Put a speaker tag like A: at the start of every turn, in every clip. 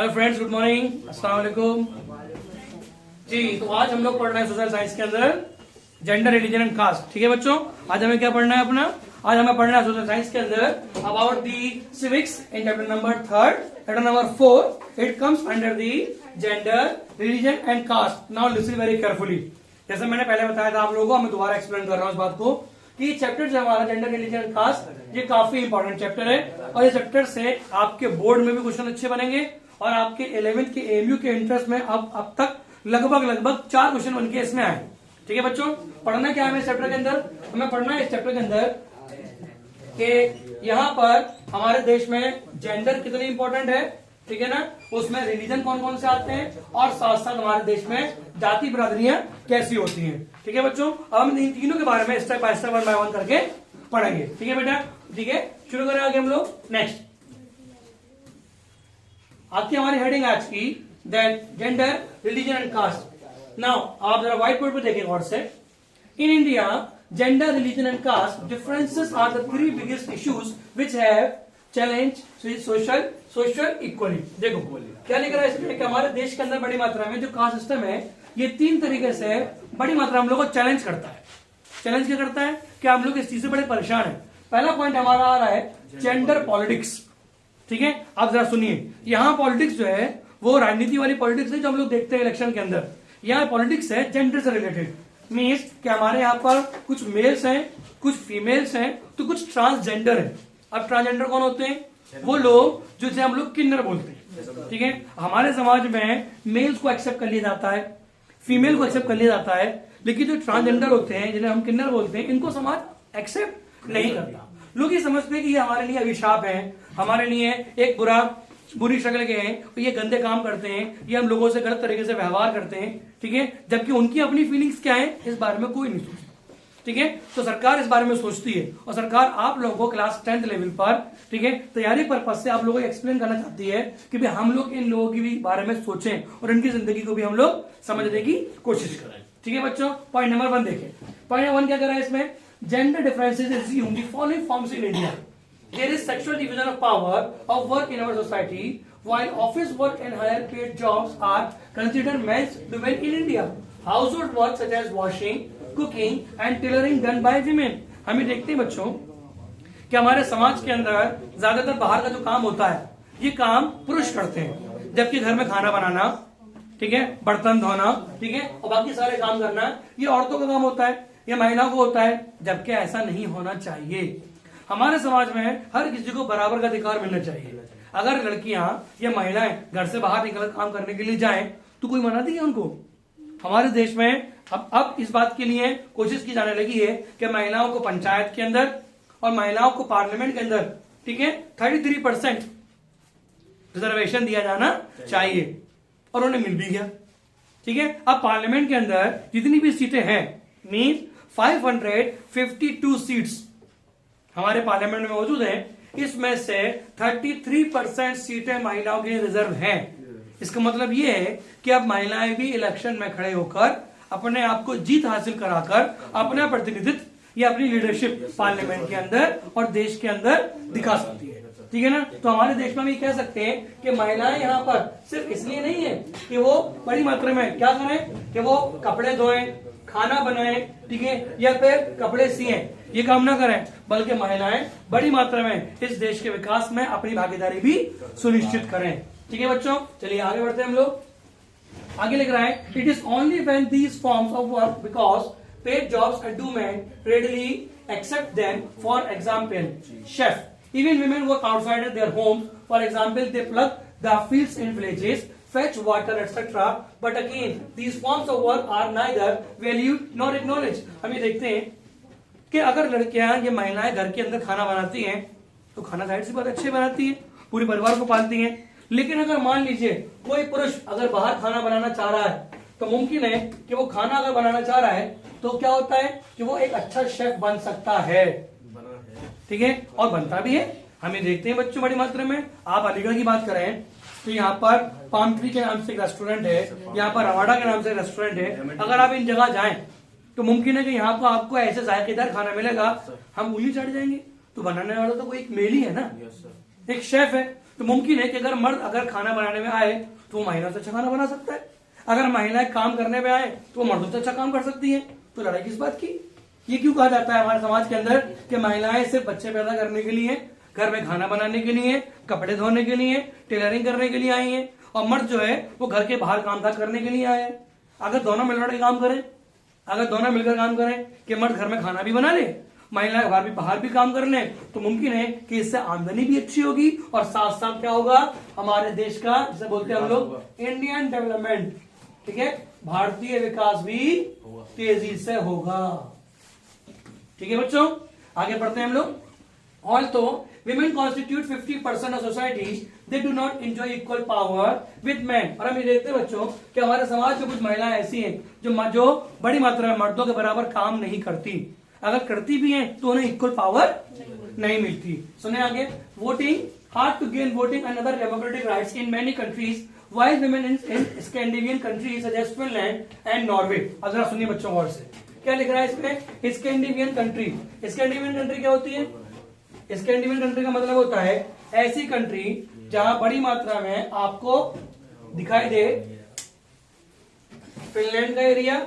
A: Hello friends, good morning, अस्सलाम वालेकुम जी। तो आज हम लोग पढ़ रहे हैं सोशल साइंस के अंदर जेंडर, रिलीजन एंड कास्ट। ठीक है बच्चों, आज हमें क्या पढ़ना है अपना? आज हमें पढ़ना है सोशल साइंस के अंदर about the civics in chapter number 3, chapter number 4। It comes under the gender, religion and caste. Now listen very carefully. जैसे मैंने पहले बताया था आप लोगों को, मैं दोबारा एक्सप्लेन कर रहा हूँ इस बात को कि चैप्टर जो हमारा जेंडर, रिलीजन एंड कास्ट, ये काफी इंपॉर्टेंट चैप्टर है और इस चैप्टर से आपके बोर्ड में भी क्वेश्चन अच्छे बनेंगे और आपके 11th के एमयू के इंटरेस्ट में अब तक लगभग 4 क्वेश्चन बन के इसमें आए। ठीक है बच्चों, पढ़ना क्या है इस चैप्टर के अंदर? हमें पढ़ना है इस चैप्टर के अंदर कि यहाँ पर हमारे देश में जेंडर कितनी इंपॉर्टेंट है, ठीक है ना, उसमें रिलीजन कौन कौन से आते हैं और साथ साथ हमारे देश में जाति बिरादरियां कैसी होती हैं। ठीक है बच्चों, अब हम इन तीनों के बारे में स्टेप बाय स्टेप, 1 बाय 1 करके पढ़ेंगे। ठीक है बेटा, ठीक है, शुरू करें आगे हम लोग। नेक्स्ट आपकी हमारी हेडिंग आज की that gender, religion and caste. Now आप जरा व्हाइट बोर्ड पे देखें गौर से। In India gender, religion and caste differences are the 3 biggest issues which have challenge social equally. देखो क्या लिख रहा है इसमें कि हमारे देश के अंदर बड़ी मात्रा में जो कास्ट सिस्टम है ये 3 तरीके से बड़ी मात्रा में हम लोग को चैलेंज करता है। चैलेंज क्या करता है कि हम लोग इस चीज से बड़े परेशान है। पहला पॉइंट हमारा आ रहा है जेंडर पॉलिटिक्स। ठीक है, आप जरा सुनिए, यहाँ पॉलिटिक्स जो है वो राजनीति वाली पॉलिटिक्स है जो हम लोग देखते हैं इलेक्शन के अंदर। यहाँ पॉलिटिक्स है जेंडर से रिलेटेड। मीन्स कि हमारे यहाँ पर कुछ मेल्स हैं, कुछ फीमेल्स हैं, तो कुछ ट्रांसजेंडर है। अब ट्रांसजेंडर कौन होते हैं? वो लोग जिसे हम लोग किन्नर बोलते हैं। ठीक है, हमारे समाज में मेल्स को एक्सेप्ट कर लिया जाता है, फीमेल को एक्सेप्ट कर लिया जाता है, लेकिन जो ट्रांसजेंडर होते हैं जिन्हें हम किन्नर बोलते हैं, इनको समाज एक्सेप्ट नहीं करता। लोग ये समझते हैं कि ये हमारे लिए अभिशाप है, हमारे लिए एक बुरी शक्ल के हैं, ये गंदे काम करते हैं, ये हम लोगों से गलत तरीके से व्यवहार करते हैं। ठीक है, जबकि उनकी अपनी फीलिंग्स क्या है इस बारे में कोई नहीं सोचता। ठीक है, तो सरकार इस बारे में सोचती है और सरकार आप लोगों को क्लास 10th लेवल पर, ठीक है, तैयारी पर्पज से आप लोगों को एक्सप्लेन करना चाहती है कि भाई हम लोग इन लोगों की भी बारे में सोचें और इनकी जिंदगी को भी हम लोग समझने की कोशिश करें। ठीक है बच्चों, पॉइंट नंबर 1 देखें। पॉइंट नंबर 1 क्या कर रहा है इसमें? Gender differences assume the following forms in India. There is sexual division of power of work in our society, while office work and higher paid jobs are considered men's domain in India. Household work such as washing, cooking and tailoring done by women. हम ये देखते हैं बच्चों कि हमारे समाज के अंदर ज्यादातर बाहर का जो काम होता है ये काम पुरुष करते हैं, जबकि घर में खाना बनाना, ठीक है, बर्तन धोना, ठीक है, और बाकी सारे काम करना ये औरतों का काम होता है, ये महिलाओं को होता है, जबकि ऐसा नहीं होना चाहिए। हमारे समाज में हर किसी को बराबर का अधिकार मिलना चाहिए। अगर लड़कियां या महिलाएं घर से बाहर निकल काम करने के लिए जाएं तो कोई मना देगा उनको? हमारे देश में अब इस बात के लिए कोशिश की जाने लगी है कि महिलाओं को पंचायत के अंदर और महिलाओं को पार्लियामेंट के अंदर, ठीक है, 33% रिजर्वेशन दिया जाना चाहिए और उन्हें मिल भी गया। ठीक है, अब पार्लियामेंट के अंदर जितनी भी सीटें हैं, मीन 552 सीट्स हमारे पार्लियामेंट में मौजूद है, इसमें से 33% सीटें महिलाओं के लिए रिजर्व हैं। इसका मतलब यह है कि अब महिलाएं भी इलेक्शन में खड़े होकर अपने आप को जीत हासिल कराकर अपना प्रतिनिधित्व या अपनी लीडरशिप पार्लियामेंट के अंदर और देश के अंदर दिखा सकती है। ठीक है ना, तो हमारे देश में भी कह सकते हैं कि महिलाएं यहाँ पर सिर्फ इसलिए नहीं है कि वो बड़ी मात्रा में क्या करें कि वो कपड़े धोएं, खाना बनाएं, ठीक है, या फिर कपड़े सिएं, ये काम ना करें, बल्कि महिलाएं बड़ी मात्रा में इस देश के विकास में अपनी भागीदारी भी सुनिश्चित करें। ठीक है बच्चों, चलिए आगे बढ़ते हैं हम लोग। आगे लिख रहा है, it is only when these forms of work because paid jobs and do men readily accept them. For example chef, even women work outside their homes. For example, they plug the fields in villages, fetch water, etc. But again, these forms of work are neither valued nor acknowledged. हम ये देखते हैं कि अगर लड़कियां, ये महिलाएं घर के अंदर खाना बनाती हैं तो खाना जाहिर सी बात अच्छे बनाती है, पूरे परिवार को पालती हैं। लेकिन अगर मान लीजिए कोई पुरुष अगर बाहर खाना बनाना चाह रहा है तो मुमकिन है कि वो खाना अगर बनाना चाह रहा है तो क्या होता है कि वो एक अच्छा शेफ बन सकता है। ठीक है, और बनता भी है। हमें देखते हैं बच्चों बड़ी मात्रा में। आप अलीगढ़ की बात करें तो यहाँ पर पाम ट्री के नाम से एक रेस्टोरेंट है, यहाँ पर रवाडा के नाम से रेस्टोरेंट है। अगर आप इन जगह जाएं तो मुमकिन है कि यहाँ पर आपको ऐसे जायकेदार खाना मिलेगा, हम उंगली चढ़ जाएंगे। तो बनाने वाला तो कोई एक मेल ही है ना, एक शेफ है। तो मुमकिन है कि अगर मर्द अगर खाना बनाने में आए तो वो महिला से अच्छा खाना बना सकता है, अगर महिलाएं काम करने में आए तो वो मर्दों से अच्छा काम कर सकती है। तो लड़ाई किस बात की? ये क्यों कहा जाता है हमारे समाज के अंदर कि महिलाएं सिर्फ बच्चे पैदा करने के लिए, घर में खाना बनाने के लिए, कपड़े धोने के लिए, टेलरिंग करने के लिए आई है, और मर्द जो है वो घर के बाहर कामकाज करने के लिए आए हैं। अगर दोनों मिलकर काम करें, अगर दोनों मिलकर काम करें कि मर्द घर में खाना भी बना ले, महिलाएं बाहर भी काम कर ले, तो मुमकिन है कि इससे आमदनी भी अच्छी होगी और साथ साथ क्या होगा, हमारे देश का जिसे बोलते हैं हम लोग इंडियन डेवलपमेंट, ठीक है, भारतीय विकास भी तेजी से होगा। ठीक है बच्चों, आगे बढ़ते हैं हम लोग। Although women constitute 50% of society, they do not enjoy equal power with men। और हम ये देखते हैं बच्चों कि हमारे समाज में कुछ महिलाएं ऐसी हैं जो बड़ी मात्रा में मर्दों के बराबर काम नहीं करती, अगर करती भी हैं तो उन्हें इक्वल पावर नहीं मिलती। सुने आगे, voting hard to gain voting and other democratic rights in many countries, while women in Scandinavian countries such as Finland and Norway। अब जरा सुनिए बच्चों गौर से, क्या लिख रहा है इसमें, स्कैंडिनेवियन कंट्री। स्कैंडिनेवियन कंट्री क्या होती है? स्कैंडिनेवियन कंट्री का मतलब होता है ऐसी कंट्री जहां बड़ी मात्रा में आपको दिखाई दे फिनलैंड का एरिया,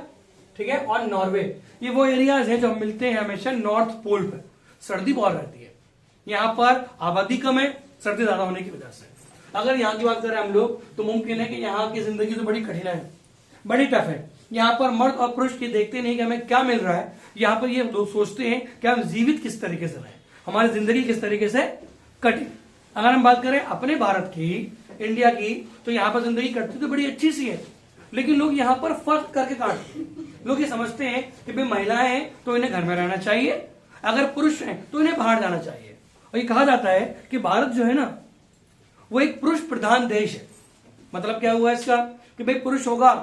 A: ठीक है, और नॉर्वे। ये वो एरियाज हैं जो मिलते हैं हमेशा नॉर्थ पोल पर, सर्दी बहुत रहती है, यहाँ पर आबादी कम है, सर्दी ज्यादा होने की वजह से। अगर यहाँ की बात करें हम लोग तो मुमकिन है कि यहाँ की जिंदगी तो बड़ी कठिन है, बड़ी टफ है। यहाँ पर मर्द और पुरुष की देखते नहीं कि हमें क्या मिल रहा है, यहाँ पर ये लोग सोचते हैं कि हम जीवित किस तरीके से रहें, हमारी जिंदगी किस तरीके से कटे। अगर हम बात करें अपने भारत की, इंडिया की, तो यहाँ पर जिंदगी कटती तो बड़ी अच्छी सी है, लेकिन लोग यहाँ पर फर्क करके काटते। लोग ये समझते हैं कि भाई महिलाएं हैं तो इन्हें घर में रहना चाहिए, अगर पुरुष हैं तो इन्हें बाहर जाना चाहिए। और ये कहा जाता है कि भारत जो है ना वो एक पुरुष प्रधान देश है। मतलब क्या हुआ इसका कि भाई पुरुष होगा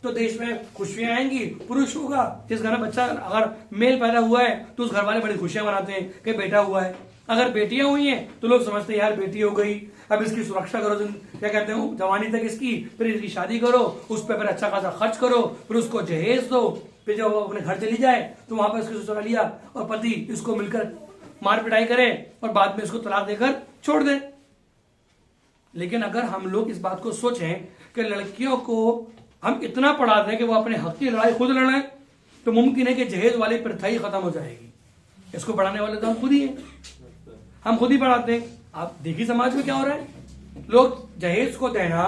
A: तो देश में खुशियां आएंगी, पुरुष होगा, जिस घर में बच्चा अगर मेल पैदा हुआ है तो उस घर वाले बड़ी खुशियां मनाते हैं कि बेटा हुआ है। अगर बेटियां हुई हैं तो लोग समझते हैं यार बेटी हो गई, अब इसकी सुरक्षा करो, क्या कहते हैं जवानी तक इसकी, फिर इसकी शादी करो, उस पर फिर अच्छा खासा खर्च करो, फिर उसको जहेज दो, फिर जब वो अपने घर चली जाए तो वहां पर उसकी ससुराल लिया और पति इसको मिलकर मार पिटाई करे और बाद में इसको तलाक देकर छोड़ दे। लेकिन अगर हम लोग इस बात को सोचें कि लड़कियों को हम इतना पढ़ा दें कि वो अपने हक की लड़ाई खुद लड़ें, तो मुमकिन है कि जहेज वाली प्रथा ही खत्म हो जाएगी। इसको बढ़ाने वाले तो हम खुद ही हैं, हम खुद ही बढ़ाते हैं। आप देखिए समाज में क्या हो रहा है, लोग जहेज को देना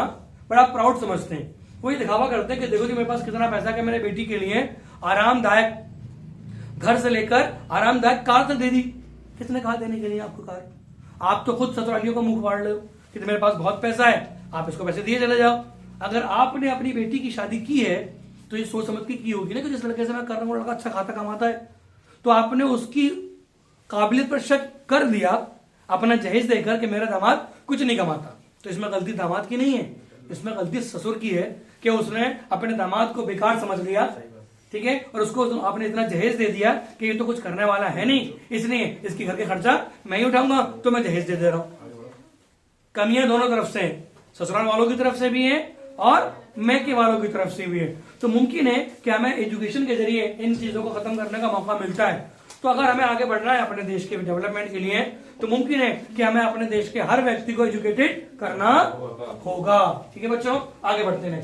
A: बड़ा प्राउड समझते हैं, वही दिखावा करते हैं कि देखो जी मेरे पास कितना पैसा है, मेरे बेटी के लिए आरामदायक घर से लेकर आरामदायक कार तक दे दी। किसने कहा देने के लिए आपको कार? आप तो खुद ससुरालियों का मुंह फाड़ लो कि मेरे पास बहुत पैसा है, आप इसको पैसे दिए चले जाओ। अगर आपने अपनी बेटी की शादी की है तो ये सोच समझ के की होगी ना कि जिस लड़के से मैं कर रहा हूँ लड़का अच्छा खाता कमाता है, तो आपने उसकी काबिलियत पर शक कर दिया अपना जहेज देकर कि मेरा दामाद कुछ नहीं कमाता। तो इसमें गलती दामाद की नहीं है, इसमें गलती ससुर की है कि उसने अपने दामाद को बेकार समझ लिया, ठीक है, और उसको आपने इतना जहेज दे दिया कि ये तो कुछ करने वाला है नहीं, इसलिए इसकी घर के खर्चा मैं ही उठाऊंगा तो मैं जहेज दे रहा हूं। कमियां दोनों तरफ से, ससुराल वालों की तरफ से भी है और मैके वालों की तरफ से भी है। तो मुमकिन है कि हमें एजुकेशन के जरिए इन चीजों को खत्म करने का मौका मिलता है। तो अगर हमें आगे बढ़ना है अपने देश के डेवलपमेंट के लिए तो मुमकिन है कि हमें अपने देश के हर व्यक्ति को एजुकेटेड करना होगा। ठीक है बच्चों, आगे बढ़ते हैं।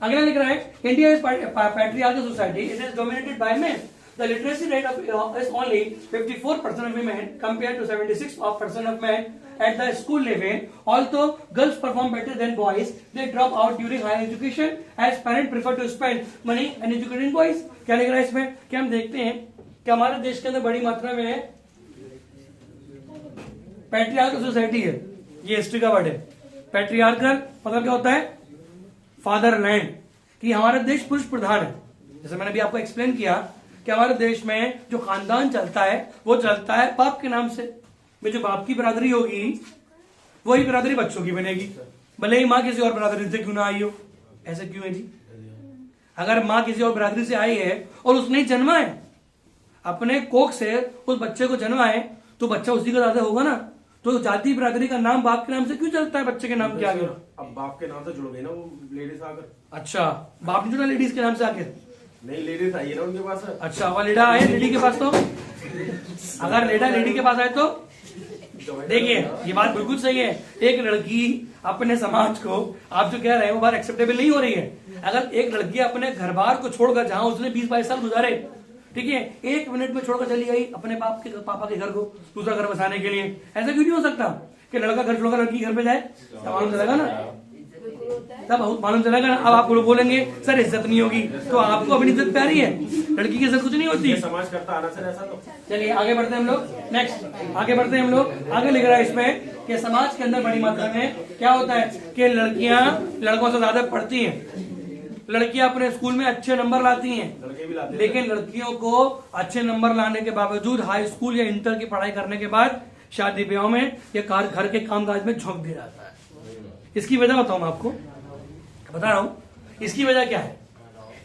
A: अगला लिख रहा है India is patriarchal society, it is dominated by main. The literacy rate is only 54% of women compared to 76% of men at the school level. Although girls perform better than boys, they drop out during higher education as parents prefer to spend money on educating boys. क्या लिख रहा है इसमें कि हम देखते हैं कि हमारे देश के अंदर बड़ी मात्रा में पैट्रियार्कल सोसाइटी है। ये हिस्ट्री का वर्ड है। पैट्रियार्कल मतलब क्या होता है? फादरलैंड, कि हमारा देश पुरुष प्रधान है। जैसे मैंने अभी आपको एक्सप्लेन किया कि हमारे देश में जो खानदान चलता है वो चलता है बाप के नाम से। में जो बाप की बरादरी होगी वही बरादरी बच्चों की बनेगी, भले ही माँ किसी और बरादरी से क्यों ना आई हो। ऐसे क्यों है जी? अगर माँ किसी और बरादरी से आई है और उसने जन्मा है, अपने कोख से उस बच्चे को जन्मा है, तो बच्चा उसी का दादा होगा ना। तो जाति बरादरी का नाम बाप के नाम से क्यों चलता है बच्चे के नाम के आगे?
B: अब बाप के नाम से जुड़ गई ना वो लेडीज आकर।
A: अच्छा, बाप ने जुड़ा लेडीज के नाम से आगे?
B: नहीं, लेडीज आई है ना उनके पास।
A: अच्छा, वह लेडा आए लेडी के पास, तो अगर लेडा लेडी के पास आए तो देखिए ये बात बिल्कुल सही है, एक लड़की अपने समाज को, आप जो कह रहे हैं वो बात एक्सेप्टेबल नहीं हो रही है। अगर एक लड़की अपने घर बार को छोड़कर, जहां उसने 20-22 साल गुजारे, ठीक है, 1 मिनट में छोड़कर चली गई अपने पापा के घर को दूसरा घर बसाने के लिए, ऐसा क्यों नहीं हो सकता कि लड़का घर छोड़कर लड़की घर पे जाए? मालूम चलेगा ना, तब मालूम चलेगा ना। अब आप लोग बोलेंगे सर इज्जत नहीं होगी, तो आपको अपनी इज्जत प्यारी है, लड़की की इज्जत कुछ नहीं होती।
B: समाज करता आना सर ऐसा। तो
A: चलिए आगे बढ़ते हैं हम लोग, नेक्स्ट आगे बढ़ते हैं हम लोग। आगे लिख रहा है इसमें कि समाज के अंदर बड़ी मात्रा में क्या होता है कि लड़कियां लड़कों से ज्यादा पढ़ती हैं, लड़कियां अपने स्कूल में अच्छे नंबर लाती हैं,
B: लड़के भी लाते हैं।
A: लेकिन लड़कियों को अच्छे नंबर लाने के बावजूद हाई स्कूल या इंटर की पढ़ाई करने के बाद शादी ब्याह में या घर के कामकाज में झोंक दिया जाता है। इसकी वजह बताऊं मैं आपको, बता रहा हूं इसकी वजह क्या है।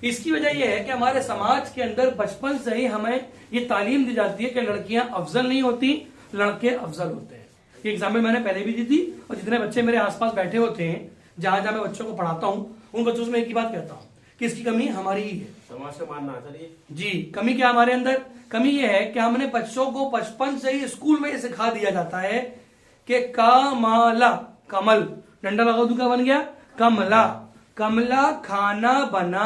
A: इसकी वजह यह है कि हमारे समाज के अंदर बचपन से ही हमें ये तालीम दी जाती है कि लड़कियां अफजल नहीं होती, लड़के अफजल होते हैं। ये एग्जाम्पल मैंने पहले भी दी थी, और जितने बच्चे मेरे आसपास बैठे होते हैं, जहां जहां मैं बच्चों को पढ़ाता हूं, उन बच्चों से मैं एक ही बात कहता हूं कि इसकी कमी हमारी ही है।
B: समाज का मानना है सर ये।
A: जी, कमी क्या हमारे अंदर? कमी ये है कि हमने बच्चों को बचपन से ही स्कूल में सिखा दिया जाता है कि कामाला, कमल, डंडा लगा दूं क्या बन गया? कमला, कमला खाना बना,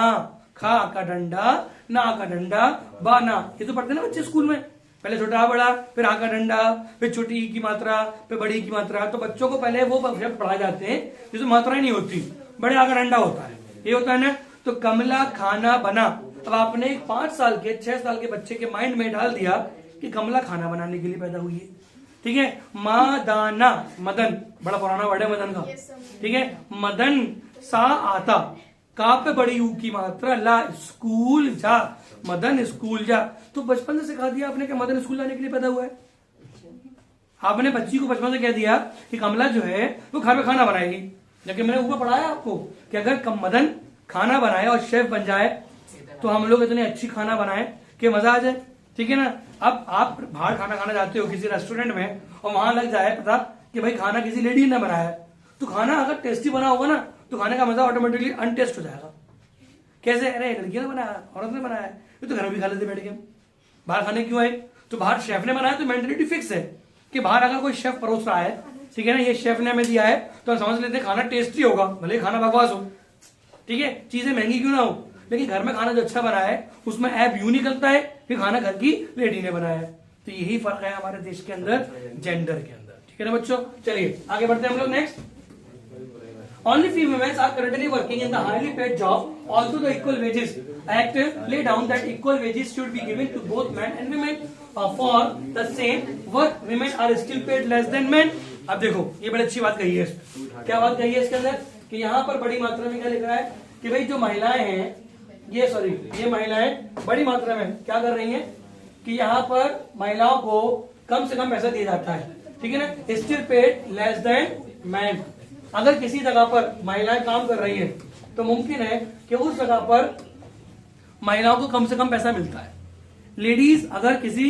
A: खा का डंडा, ना का डंडा, बाना। ये तो पढ़ते ना बच्चे स्कूल में, पहले छोटा बड़ा, फिर आ का डंडा, फिर छोटी की मात्रा, फिर बड़ी की मात्रा। तो बच्चों को पहले वो शब्द पढ़ाए जाते हैं जिसमें मात्रा ही नहीं होती, बड़े आ का डंडा होता है, ये होता है ना। तो कमला खाना बना, अब आपने 5 साल के 6 साल के बच्चे के माइंड में डाल दिया कि कमला खाना बनाने के लिए पैदा हुई है, ठीक है। मादाना, मदन, बड़ा पुराना वर्ड है मदन का, ठीक है। मदन सा आता, का पे बड़ी यू की मात्रा, ला स्कूल जा, मदन स्कूल जा। तो बचपन से सिखा दिया आपने कि मदन स्कूल जाने के लिए पैदा हुआ है। आपने बच्ची को बचपन से कह दिया कि कमला जो है वो घर में खाना बनाएगी, जबकि मैंने ऊपर पढ़ाया आपको कि अगर मदन खाना बनाए और शेफ बन जाए तो हम लोग इतनी अच्छी खाना बनाए कि मजा आ जाए, ठीक है ना। अब आप बाहर खाना खाने जाते हो किसी रेस्टोरेंट में, और वहां लग जाए पता कि भाई खाना किसी लेडी ने बनाया है, तो खाना अगर टेस्टी बना होगा ना तो खाने का मजा ऑटोमेटिकली अनटेस्ट हो जाएगा। कैसे? अरे लड़की ने बनाया, औरत ने बनाया, ये तो घर में भी खा लेते बैठ के, बाहर खाने क्यों आए? तो बाहर शेफ ने बनाया, तो मेंटेलिटी फिक्स है कि बाहर अगर कोई शेफ परोस रहा है, ठीक है ना, ये शेफ ने हमें दिया है तो हम समझ लेते हैं खाना टेस्टी होगा, भले खाना बकवास हो, ठीक है, चीजें महंगी क्यों ना हो, लेकिन घर में खाना जो अच्छा बना है उसमें ऐप यूं निकलता है कि खाना घर की लेडी ने बनाया है। तो यही फर्क है हमारे देश के अंदर जेंडर के अंदर, ठीक है ना बच्चों। चलिए आगे बढ़ते हैं हम लोग next. Only few women are currently working in the highly paid job. Also, the Equal Wages Act lay down that equal wages should be given to both men and women for the same work. Women are still paid less than men. अब देखो ये बड़ी अच्छी बात कही है इसमें। क्या बात कही है इसके अंदर कि यहाँ पर बड़ी मात्रा में क्या लिख रहा है कि भाई जो महिलाएं हैं, ये महिलाएं बड़ी मात्रा में क्या कर रही हैं कि यहाँ पर महिलाओं को कम से कम पैसा दिया जाता है, ठीक है ना, still paid less than man. अगर किसी जगह पर महिलाएं काम कर रही है तो मुमकिन है कि उस जगह पर महिलाओं को कम से कम पैसा मिलता है। लेडीज अगर किसी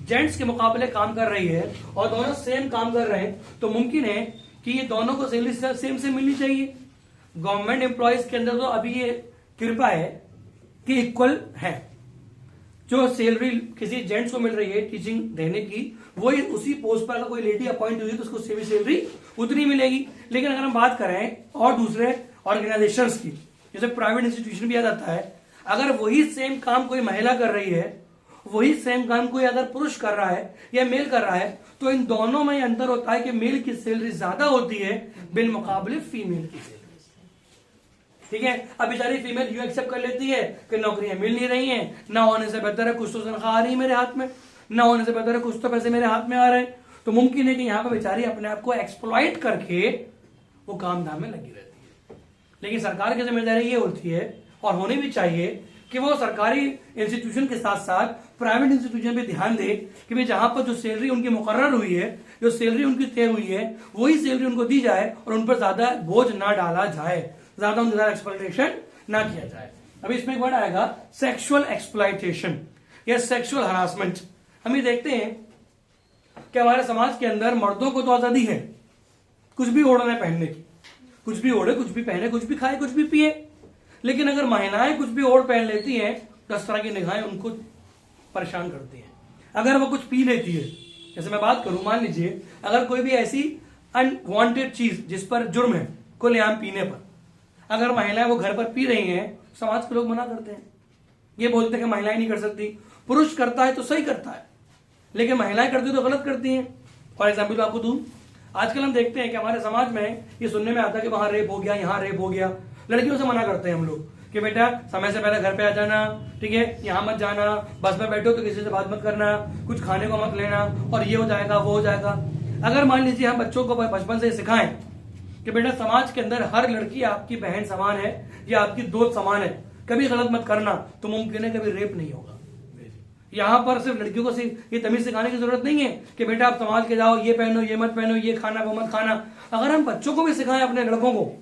A: जेंट्स के मुकाबले काम कर रही है और दोनों सेम काम कर रहे हैं तो मुमकिन है कि ये दोनों को सैलरी सेम से मिलनी चाहिए। गवर्नमेंट एम्प्लॉयज के अंदर तो अभी ये कृपा है कि इक्वल है, जो सैलरी किसी जेंट्स को मिल रही है टीचिंग देने की, वही उसी पोस्ट पर अगर कोई लेडी अपॉइंट हुई तो उसको सेम सैलरी उतनी मिलेगी। लेकिन अगर हम बात करें और दूसरे ऑर्गेनाइजेशंस की, जैसे प्राइवेट इंस्टीट्यूशन भी आ जाता है, अगर वही सेम काम कोई महिला कर रही है, वही सेम काम कोई अगर पुरुष कर रहा है या मेल कर रहा है, तो इन दोनों में अंतर होता है कि मेल की सैलरी ज्यादा होती है बिल मुकाबले फीमेल की सैलरी, ठीक है। अब बेचारी फीमेल यूं एक्सेप्ट कर लेती है कि नौकरियां मिल नहीं रही हैं, ना होने से बेहतर है कुछ तो तनख्वाह आ रही है मेरे हाथ में, ना होने से बेहतर है कुछ तो पैसे मेरे हाथ में आ रहे हैं। तो मुमकिन है कि यहाँ पर बेचारी अपने आप को एक्सप्लॉइट करके वो काम धाम में लगी रहती है। लेकिन सरकार की जिम्मेदारी ये होती है और होनी भी चाहिए कि वो सरकारी इंस्टीट्यूशन के साथ साथ प्राइवेट इंस्टीट्यूशन पे ध्यान दे कि भाई जहां पर जो सैलरी उनकी मुकर्रर हुई है, जो सैलरी उनकी तय हुई है, वही सैलरी उनको दी जाए और उन पर ज्यादा बोझ ना डाला जाए, ज्यादा उनके साथ एक्सप्लॉइटेशन ना किया जाए। अभी इसमें एक वर्ड आएगा सेक्सुअल एक्सप्लॉइटेशन या सेक्सुअल हरासमेंट। हम ये देखते हैं कि हमारे समाज के अंदर मर्दों को तो आजादी है कुछ भी ओढ़ने पहनने की, कुछ भी ओढ़े, कुछ भी पहने, कुछ भी खाए, कुछ भी पिए, लेकिन अगर महिलाएं कुछ भी ओढ़ पहन लेती हैं तो इस तरह की निगाहें उनको परेशान करती हैं। अगर वो कुछ पी लेती है जैसे मैं बात करूं, मान लीजिए अगर कोई भी ऐसी अनवांटेड चीज जिस पर जुर्म है, खुलेआम पीने पर, अगर महिलाएं वो घर पर पी रही हैं, समाज के लोग मना करते हैं, ये बोलते हैं कि महिलाएं नहीं कर सकती। पुरुष करता है तो सही करता है, लेकिन महिलाएं करती तो गलत करती हैं। फॉर एग्जाम्पल आपको दूं, आजकल हम देखते हैं कि हमारे समाज में ये सुनने में आता है कि वहां रेप हो गया, यहाँ रेप हो गया। लड़कियों से मना करते हैं हम लोग कि बेटा समय से पहले घर पे आ जाना, ठीक है, यहाँ मत जाना, बस में बैठो तो किसी से बात मत करना, कुछ खाने को मत लेना, और ये हो जाएगा वो हो जाएगा। अगर मान लीजिए हम बच्चों को बचपन से सिखाएं कि बेटा समाज के अंदर हर लड़की आपकी बहन समान है या आपकी दोस्त समान है, कभी गलत मत करना, तो मुमकिन है कभी रेप नहीं होगा। यहाँ पर सिर्फ लड़कियों को ये तमीज सिखाने की जरूरत नहीं है कि बेटा आप संभाल के जाओ, ये पहनो, ये मत पहनो, ये खाना वो मत खाना। अगर हम बच्चों को भी सिखाएं, अपने लड़कों को,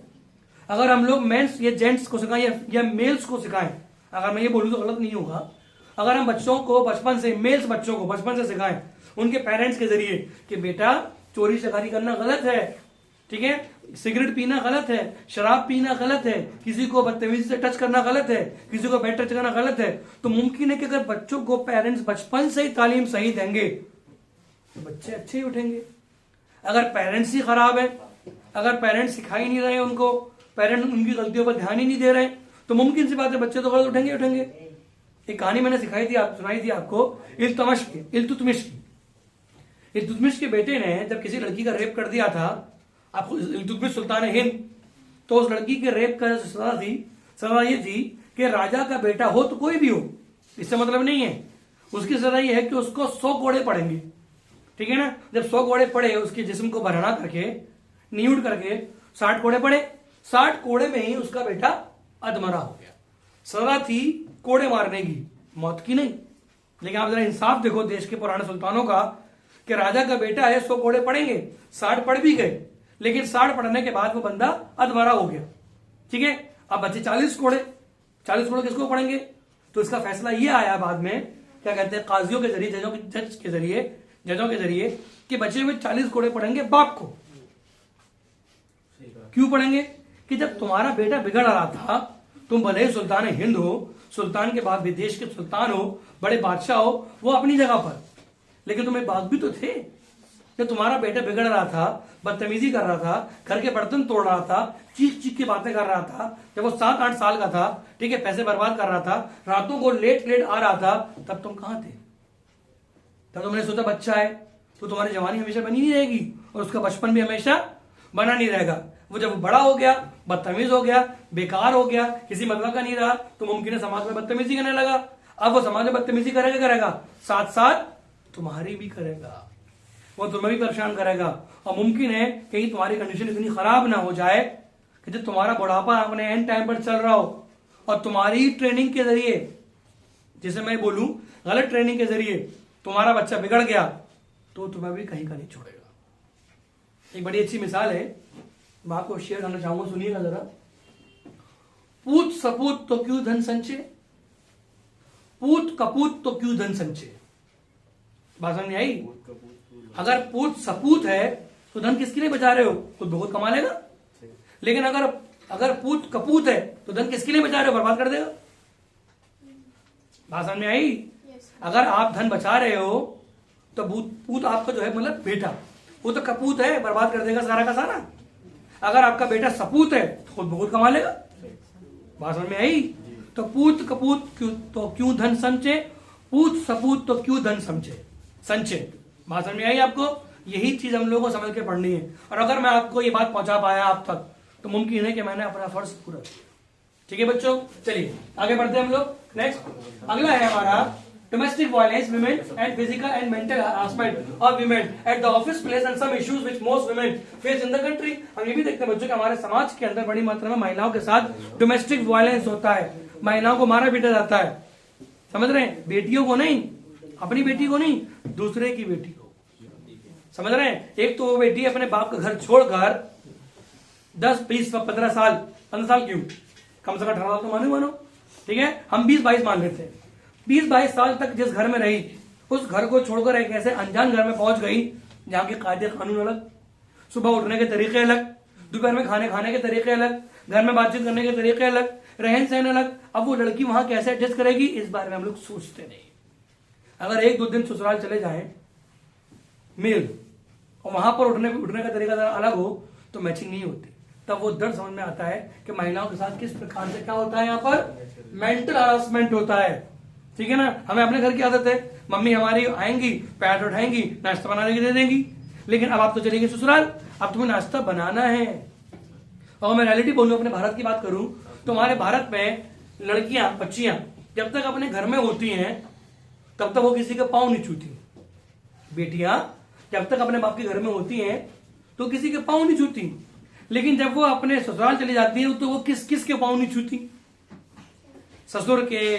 A: अगर हम लोग मेंस या जेंट्स को सिखाएं या मेल्स को सिखाएं, अगर मैं ये बोलूं तो गलत नहीं होगा, अगर हम बच्चों को बचपन से, मेल्स बच्चों को बचपन से सिखाएं उनके पेरेंट्स के जरिए कि बेटा चोरी चकारी करना गलत है, ठीक है, सिगरेट पीना गलत है, शराब पीना गलत है, किसी को बदतमीजी से टच करना गलत है, किसी को बैट टच करना गलत है, तो मुमकिन है कि अगर बच्चों को पेरेंट्स बचपन से ही तालीम सही देंगे तो बच्चे अच्छे ही उठेंगे। अगर पेरेंट्स ही खराब है, अगर पेरेंट्स सिखा ही नहीं रहे उनको, पेरेंट्स उनकी गलतियों पर ध्यान ही नहीं दे रहे, तो मुमकिन सी बात है बच्चे तो गलत उठेंगे उठेंगे। एक कहानी मैंने सिखाई थी, आप सुनाई थी आपको, इल्तुतमिश के बेटे ने जब किसी लड़की का रेप कर दिया था, आपको इल्तुतमिश सुल्तान हिंद, तो उस लड़की के रेप का सजा थी, सजा ये थी कि राजा का बेटा हो तो कोई भी हो, इससे मतलब नहीं है, उसकी सजा ये है कि उसको 100 कोड़े पड़ेंगे, ठीक है ना। जब 100 कोड़े पड़े, उसके जिस्म को भरना करके, न्यूड करके 60 कोड़े पड़े, 60 कोड़े में ही उसका बेटा अधमरा हो गया। सजा थी कोड़े मारने की, मौत की नहीं। लेकिन आप जरा इंसाफ देखो देश के पुराने सुल्तानों का, कि राजा का बेटा है, 100 कोड़े पड़ेंगे, 60 पड़ भी गए, लेकिन 60 पढ़ने के बाद वो बंदा अधमरा हो गया, ठीक है। अब बचे 40 कोड़े, 40 कोड़े किसको पढ़ेंगे? तो इसका फैसला ये आया बाद में, क्या कहते हैं, काजियों के जरिए, जजों के जरिए कि बचे हुए 40 कोड़े पढ़ेंगे बाप को। क्यों पढ़ेंगे? कि जब तुम्हारा बेटा बिगड़ रहा था, तुम भले ही सुल्तान हिंद हो, सुल्तान के बाद विदेश के सुल्तान हो, बड़े बादशाह हो, वो अपनी जगह पर, लेकिन तुम्हें बाप भी तो थे। जब तुम्हारा बेटा बिगड़ रहा था, बदतमीजी कर रहा था, घर के बर्तन तोड़ रहा था, चीख चीख की बातें कर रहा था, जब वो 7-8 साल का था, ठीक है, पैसे बर्बाद कर रहा था, रातों को लेट आ रहा था, तब तुम कहां थे? तब तुमने सोचा बच्चा है तो तुम्हारी जवानी हमेशा बनी नहीं रहेगी और उसका बचपन भी हमेशा बना नहीं रहेगा। वो जब बड़ा हो गया, बदतमीज हो गया, बेकार हो गया, किसी मतलब का नहीं रहा, तो मुमकिन है समाज में बदतमीजी करने लगा। अब वो समाज में बदतमीजी करेगा, साथ साथ तुम्हारी भी करेगा, वो तुम्हें भी परेशान करेगा। और मुमकिन है कहीं तुम्हारी कंडीशन इतनी खराब ना हो जाए कि जब तुम्हारा बुढ़ापा अपने एंड टाइम पर चल रहा हो और तुम्हारी ट्रेनिंग के जरिए, जिसे मैं बोलूं गलत ट्रेनिंग के जरिए तुम्हारा बच्चा बिगड़ गया, तो तुम्हें भी कहीं का नहीं छोड़ेगा। एक बड़ी अच्छी मिसाल है, मैं आपको शेयर करना चाहूंगा, सुनिएगा जरा। पूत सपूत तो क्यों धन संचय, पूत कपूत तो क्यों धन संचय। बात समझ में आई? अगर पूत सपूत है तो धन किसके लिए बचा रहे हो? तो बहुत कमा लेगा। लेकिन अगर पूत कपूत है तो धन किसके लिए बचा रहे हो? बर्बाद कर देगा। बात समझ में आई? अगर आप धन बचा रहे हो तो पूत आपका जो है मतलब बेटा, वो तो कपूत है, बर्बाद कर देगा सारा का सारा। अगर आपका बेटा सपूत है तो बहुत कमा लेगा। बात समझ में आई? तो पूत कपूत तो क्यों धन संचय, पूत सपूत तो क्यों धन संचय। बात समझ में आई आपको? यही चीज हम लोगों को समझ के पढ़नी है। और अगर मैं आपको ये बात पहुंचा पाया आप तक, तो मुमकिन है कि मैंने अपना फर्ज पूरा किया। ठीक है बच्चों, चलिए आगे बढ़ते हैं हम लोग। नेक्स्ट अगला है हमारा domestic violence, women and physical and mental harassment of women at the office place and some issues which most women face in the country। हम ये भी देखते हैं बच्चों कि हमारे समाज के अंदर बड़ी मात्रा में महिलाओं के साथ डोमेस्टिक वायलेंस होता है, महिलाओं को मारा पीटा जाता है। समझ रहे हैं? बेटियों को नहीं, अपनी बेटी को नहीं, दूसरे की बेटी को। समझ रहे हैं? एक तो वो बेटी अपने बाप का घर छोड़कर 10, 20, 15 साल, 15 साल क्यों, कम से कम 18 साल तो मानो, ठीक है, हम 20-22 मान लेते हैं। 20-22 साल तक जिस घर में रही, उस घर को छोड़कर एक ऐसे अनजान घर में पहुंच गई जहां के कायदे कानून अलग, सुबह उठने के तरीके अलग, दोपहर में खाने के तरीके अलग, घर में बातचीत करने के तरीके अलग, रहन सहन अलग। अब वो लड़की वहां कैसे एडजस्ट करेगी, इस बारे में हम लोग सोचते नहीं। अगर 1-2 दिन ससुराल चले जाएं मेल और वहां पर उठने का तरीका जरा अलग हो तो मैचिंग नहीं होती, तब वो दर्द समझ में आता है कि महिलाओं के साथ किस प्रकार से क्या होता है, यहाँ पर मेंटल हरासमेंट होता है। ठीक है ना। हमें अपने घर की आदत है, मम्मी हमारी आएंगी, पैर उठाएंगी, नाश्ता बना के दे देंगी, लेकिन अब आप तो चलेंगे ससुराल, अब तुम्हें नाश्ता बनाना है। और मैं रियलिटी बोलूं, अपने भारत की बात करूं तो हमारे भारत में लड़कियां, बच्चियां जब तक अपने घर में होती हैं तब तक वो किसी के पाँव नहीं छूती। बेटियां जब तक अपने बाप के घर में होती हैं तो किसी के पाँव नहीं छूती, लेकिन जब वो अपने ससुराल चली जाती है तो वो किस के पाँव नहीं छूती, ससुर के,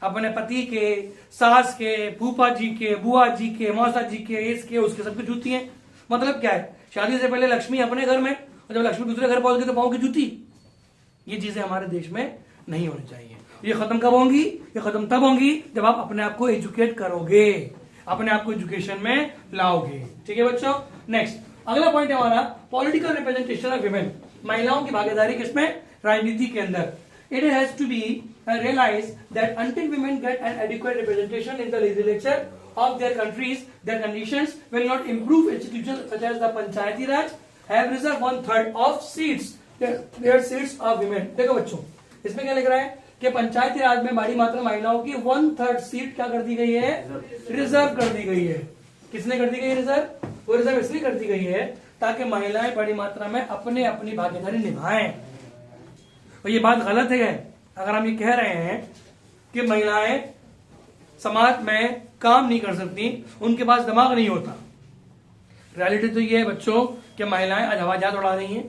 A: अपने पति के, सास के, फूफा जी के, बुआ जी के, मौसा जी के, इसके उसके सबके छूती हैं। मतलब क्या है, शादी से पहले लक्ष्मी अपने घर में और जब लक्ष्मी दूसरे घर पहुंच गई तो पाँव की जूती। ये चीजें हमारे देश में नहीं होनी चाहिए। ये खत्म कब होंगी? ये खत्म तब होंगी जब आप अपने आप को एजुकेट करोगे, अपने आप को एजुकेशन में लाओगे। ठीक है बच्चों। नेक्स्ट अगला पॉइंट है हमारा पॉलिटिकल रिप्रेजेंटेशन ऑफ विमेन, महिलाओं की भागीदारी किसमें? राजनीति के अंदर। It has to be realize that until women get an adequate representation in the legislature of their countries, their conditions will not improve. Institutions such as the Panchayati Raj have reserved 1/3 of seats, their seats of women. देखो बच्चों, इसमें क्या लिख रहा है कि पंचायती राज में बड़ी मात्रा महिलाओं की 1/3 सीट क्या कर दी गई है? रिजर्व कर दी गई है। किसने कर दी गई रिजर्व? वो रिजर्व इसलिए कर दी गई है ताकि महिलाएं बड़ी मात्रा में अपनी भागीदारी निभाएं। और ये बात गलत है अगर हम ये कह रहे हैं कि महिलाएं समाज में काम नहीं कर सकती, उनके पास दिमाग नहीं होता। रियलिटी तो ये है बच्चों कि महिलाएं आज हवाई जहाज उड़ा रही हैं,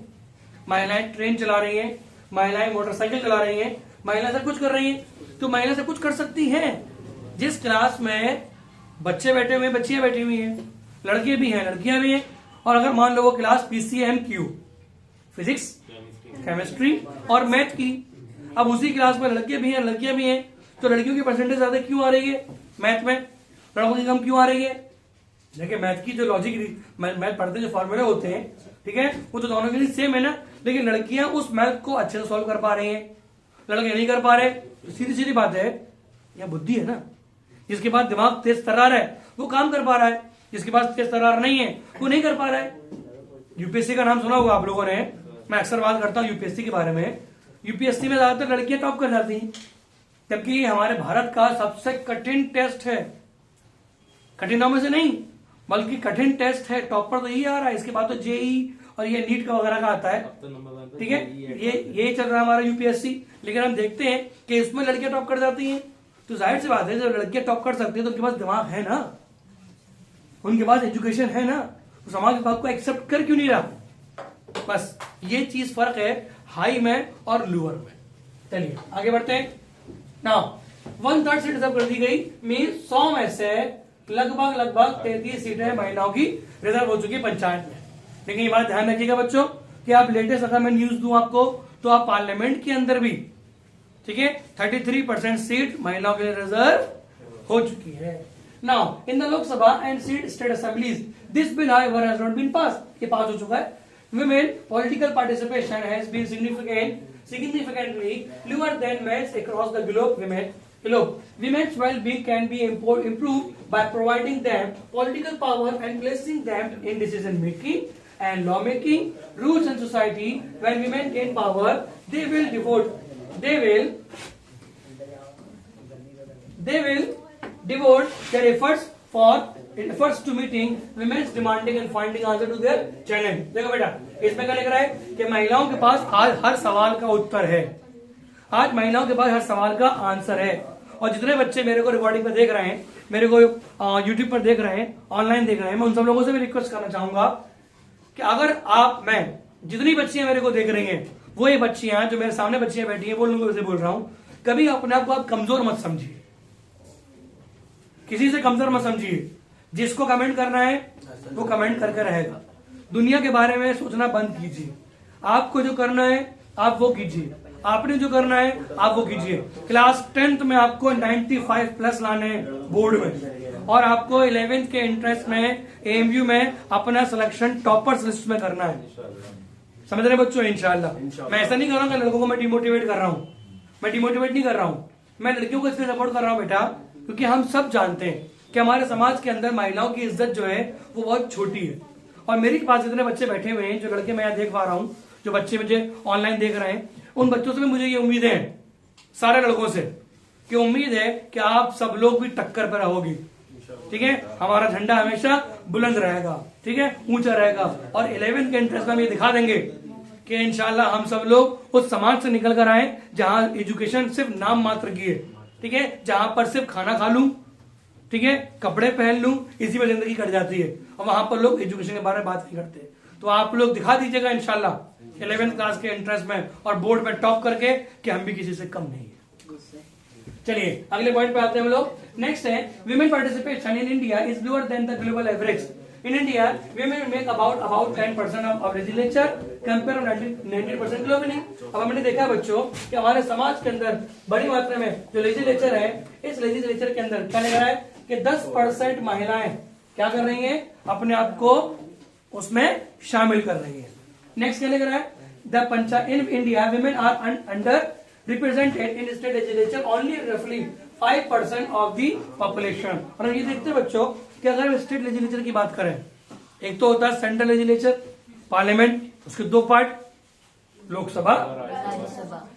A: महिलाएं ट्रेन चला रही हैं, महिलाएं मोटरसाइकिल चला रही हैं, महिलाएं सब कुछ कर रही हैं। तो महिला सब कुछ कर सकती हैं। जिस क्लास में बच्चे बैठे हुए, बच्चियां बैठी हुई हैं, लड़के भी हैं, लड़कियां भी हैं, और अगर मान लो वो क्लास PCMQ, फिजिक्स, केमिस्ट्री और मैथ की, अब उसी क्लास में लड़के भी हैं, लड़कियां भी हैं, तो लड़कियों की परसेंटेज ज्यादा क्यों आ रही है मैथ में, लड़कों की कम क्यों आ रही है? देखिए मैथ की जो लॉजिक, मैथ पढ़ते जो फॉर्मूले होते हैं, ठीक है, वो तो दोनों के लिए सेम है ना, लेकिन लड़कियां उस मैथ को अच्छे से सॉल्व कर पा रही हैं, लड़के नहीं कर पा रहे। तो सीधी सीधी बात है, यह बुद्धि है ना। जिसके पास दिमाग तेज तर्रार है वो काम कर पा रहा है, जिसके पास तेज तर्रार नहीं है वो नहीं कर पा रहा है। यूपीएससी का नाम सुना होगा आप लोगों ने, मैं अक्सर बात करता हूं यूपीएससी के बारे में। यूपीएससी में ज्यादातर लड़कियां टॉप कर जाती हैं, जबकि हमारे भारत का सबसे कठिन टेस्ट है, कठिनों में से नहीं बल्कि कठिन टेस्ट है, टॉपर तो यही आ रहा है। इसके बाद तो जेई और ये नीट का वगैरह का आता है, ठीक है, ये चल रहा है हमारा यूपीएससी। लेकिन हम देखते हैं कि इसमें लड़कियां टॉप कर जाती हैं, तो जाहिर सी बात है जब लड़कियां टॉप कर सकती है तो उनके पास दिमाग है ना, उनके पास एजुकेशन है ना, तो समाज इस बात को एक्सेप्ट कर क्यों नहीं रहा? बस ये चीज फर्क है हाई में और लोअर में। चलिए आगे बढ़ते हैं। नाउ 1/3 सीट रिजर्व कर दी गई, मीन 100 में से लगभग 33 सीटें महिलाओं की रिजर्व हो चुकी है पंचायत में। लेकिन ये बात ध्यान रखिएगा बच्चों कि आप लेटेस्ट अगर मैं न्यूज दूं आपको तो आप पार्लियामेंट के अंदर भी, ठीक है, 33% सीट महिलाओं के लिए रिजर्व हो चुकी है। Now in the Lok Sabha and state assemblies this bill however has not been passed, ये पास हो चुका है। Women political participation has been significantly lower than men's across the globe. Women's well-being can be improved by providing them political power and placing them in decision making and law making. Rules and society. When women gain power, they will devote their efforts to meeting women's demanding and finding answer to their challenge. देखो बेटा, इसमें क्या लिख रहा है कि महिलाओं के पास आज हर सवाल का उत्तर है, आज महिलाओं के पास हर सवाल का आंसर है। और जितने बच्चे मेरे को रिकॉर्डिंग पर देख रहे हैं, मेरे को यूट्यूब पर देख रहे हैं, ऑनलाइन देख रहे हैं, मैं उन सब लोगों से भी रिक्वेस्ट करना चाहूंगा कि अगर मैं जितनी बच्चियां मेरे को देख रही हैं, वो ये बच्चियां जो मेरे सामने बच्चियां बैठी हैं, बोलूंगा वैसे बोल रहा हूं, कभी अपने आप को आप कमजोर मत समझिए, किसी से कमजोर मत समझिए। जिसको कमेंट करना है वो कमेंट करके रहेगा। दुनिया के बारे में सोचना बंद कीजिए। आपको जो करना है आप वो कीजिए, आपने जो करना है आप वो कीजिए। क्लास 10th में आपको 95+ लाने बोर्ड में, और आपको 11th के इंटरेस्ट में AMU में अपना सिलेक्शन टॉपर्स लिस्ट में करना है। समझ रहे बच्चों? इंशाल्लाह। मैं ऐसा नहीं कर रहा हूं कि लड़कों को मैं डिमोटिवेट कर रहा हूं, मैं डिमोटिवेट नहीं कर रहा हूं, मैं लड़कियों को इसलिए सपोर्ट कर रहा हूं बेटा, क्योंकि हम सब जानते हैं कि हमारे समाज के अंदर महिलाओं की इज्जत जो है वो बहुत छोटी है। और मेरे पास जितने बच्चे बैठे हुए हैं, जो लड़के मैं यहाँ देख पा रहा हूँ, जो बच्चे मुझे ऑनलाइन देख रहे हैं, उन बच्चों से भी मुझे ये उम्मीदें हैं, सारे लड़कों से, कि उम्मीद है कि आप सब लोग भी टक्कर पर रहोगी। ठीक है, हमारा झंडा हमेशा बुलंद रहेगा, ठीक है, ऊंचा रहेगा। और 11 के इंटरेस्ट में हम ये दिखा देंगे कि इंशाल्लाह हम सब लोग उस समाज से निकल कर आए जहां एजुकेशन सिर्फ नाम मात्र की है। ठीक है, जहां पर सिर्फ खाना खा लूं, ठीक है, कपड़े पहन लूं, इसी में जिंदगी कट जाती है, और वहां पर लोग एजुकेशन के बारे में बात नहीं करते। तो आप लोग दिखा दीजिएगा इंशाल्लाह 11th क्लास के इंटरेस्ट में और बोर्ड में टॉप करके कि हम भी किसी से कम नहीं है। चलिए अगले पॉइंट पे आते हैं हम लोग। नेक्स्ट है women participation in India is lower than the global average. In India women make about 10% of legislature compare 90% globally. अब हमने देखा बच्चों कि हमारे समाज के अंदर बड़ी मात्रा में जो लेजिस्लेचर है, इस लेजिस्लेचर के अंदर क्या लग रहा है कि 10% महिलाएं क्या कर रही हैं, अपने आप को उसमें शामिल कर रही है। नेक्स्ट क्या लग रहा है, the panchayat in India women are under represented in state legislature only roughly 5% of the population। और ये देखते हैं बच्चों कि अगर हम स्टेट लेजिस्लेचर की बात करें, एक तो होता है सेंट्रल लेजिस्लेचर पार्लियामेंट, उसके दो पार्ट, लोकसभा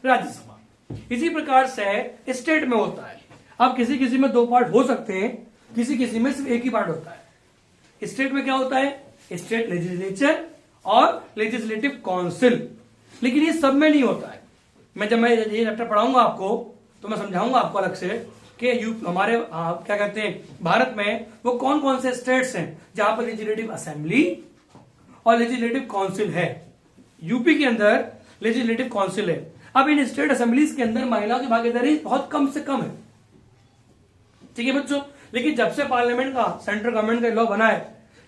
A: राज्यसभा। इसी प्रकार से स्टेट में होता है। अब किसी किसी में दो पार्ट हो सकते हैं, किसी किसी में सिर्फ एक ही पार्ट होता है। स्टेट में क्या होता है, स्टेट लेजिस्लेचर और लेजिस्लेटिव काउंसिल, लेकिन ये सब में नहीं होता है। जब मैं ये चैप्टर पढ़ाऊंगा आपको तो मैं समझाऊंगा आपको अलग से कि हमारे क्या कहते हैं भारत में वो कौन कौन से स्टेट्स हैं जहां पर लेजिस्लेटिव असेंबली और लेजिस्लेटिव काउंसिल है। यूपी के अंदर लेजिस्लेटिव काउंसिल है। अब इन स्टेट असेंबलीज के अंदर महिलाओं की भागीदारी बहुत कम से कम है। ठीक है बच्चों, लेकिन जब से पार्लियामेंट का, सेंट्रल गवर्नमेंट का लॉ बना है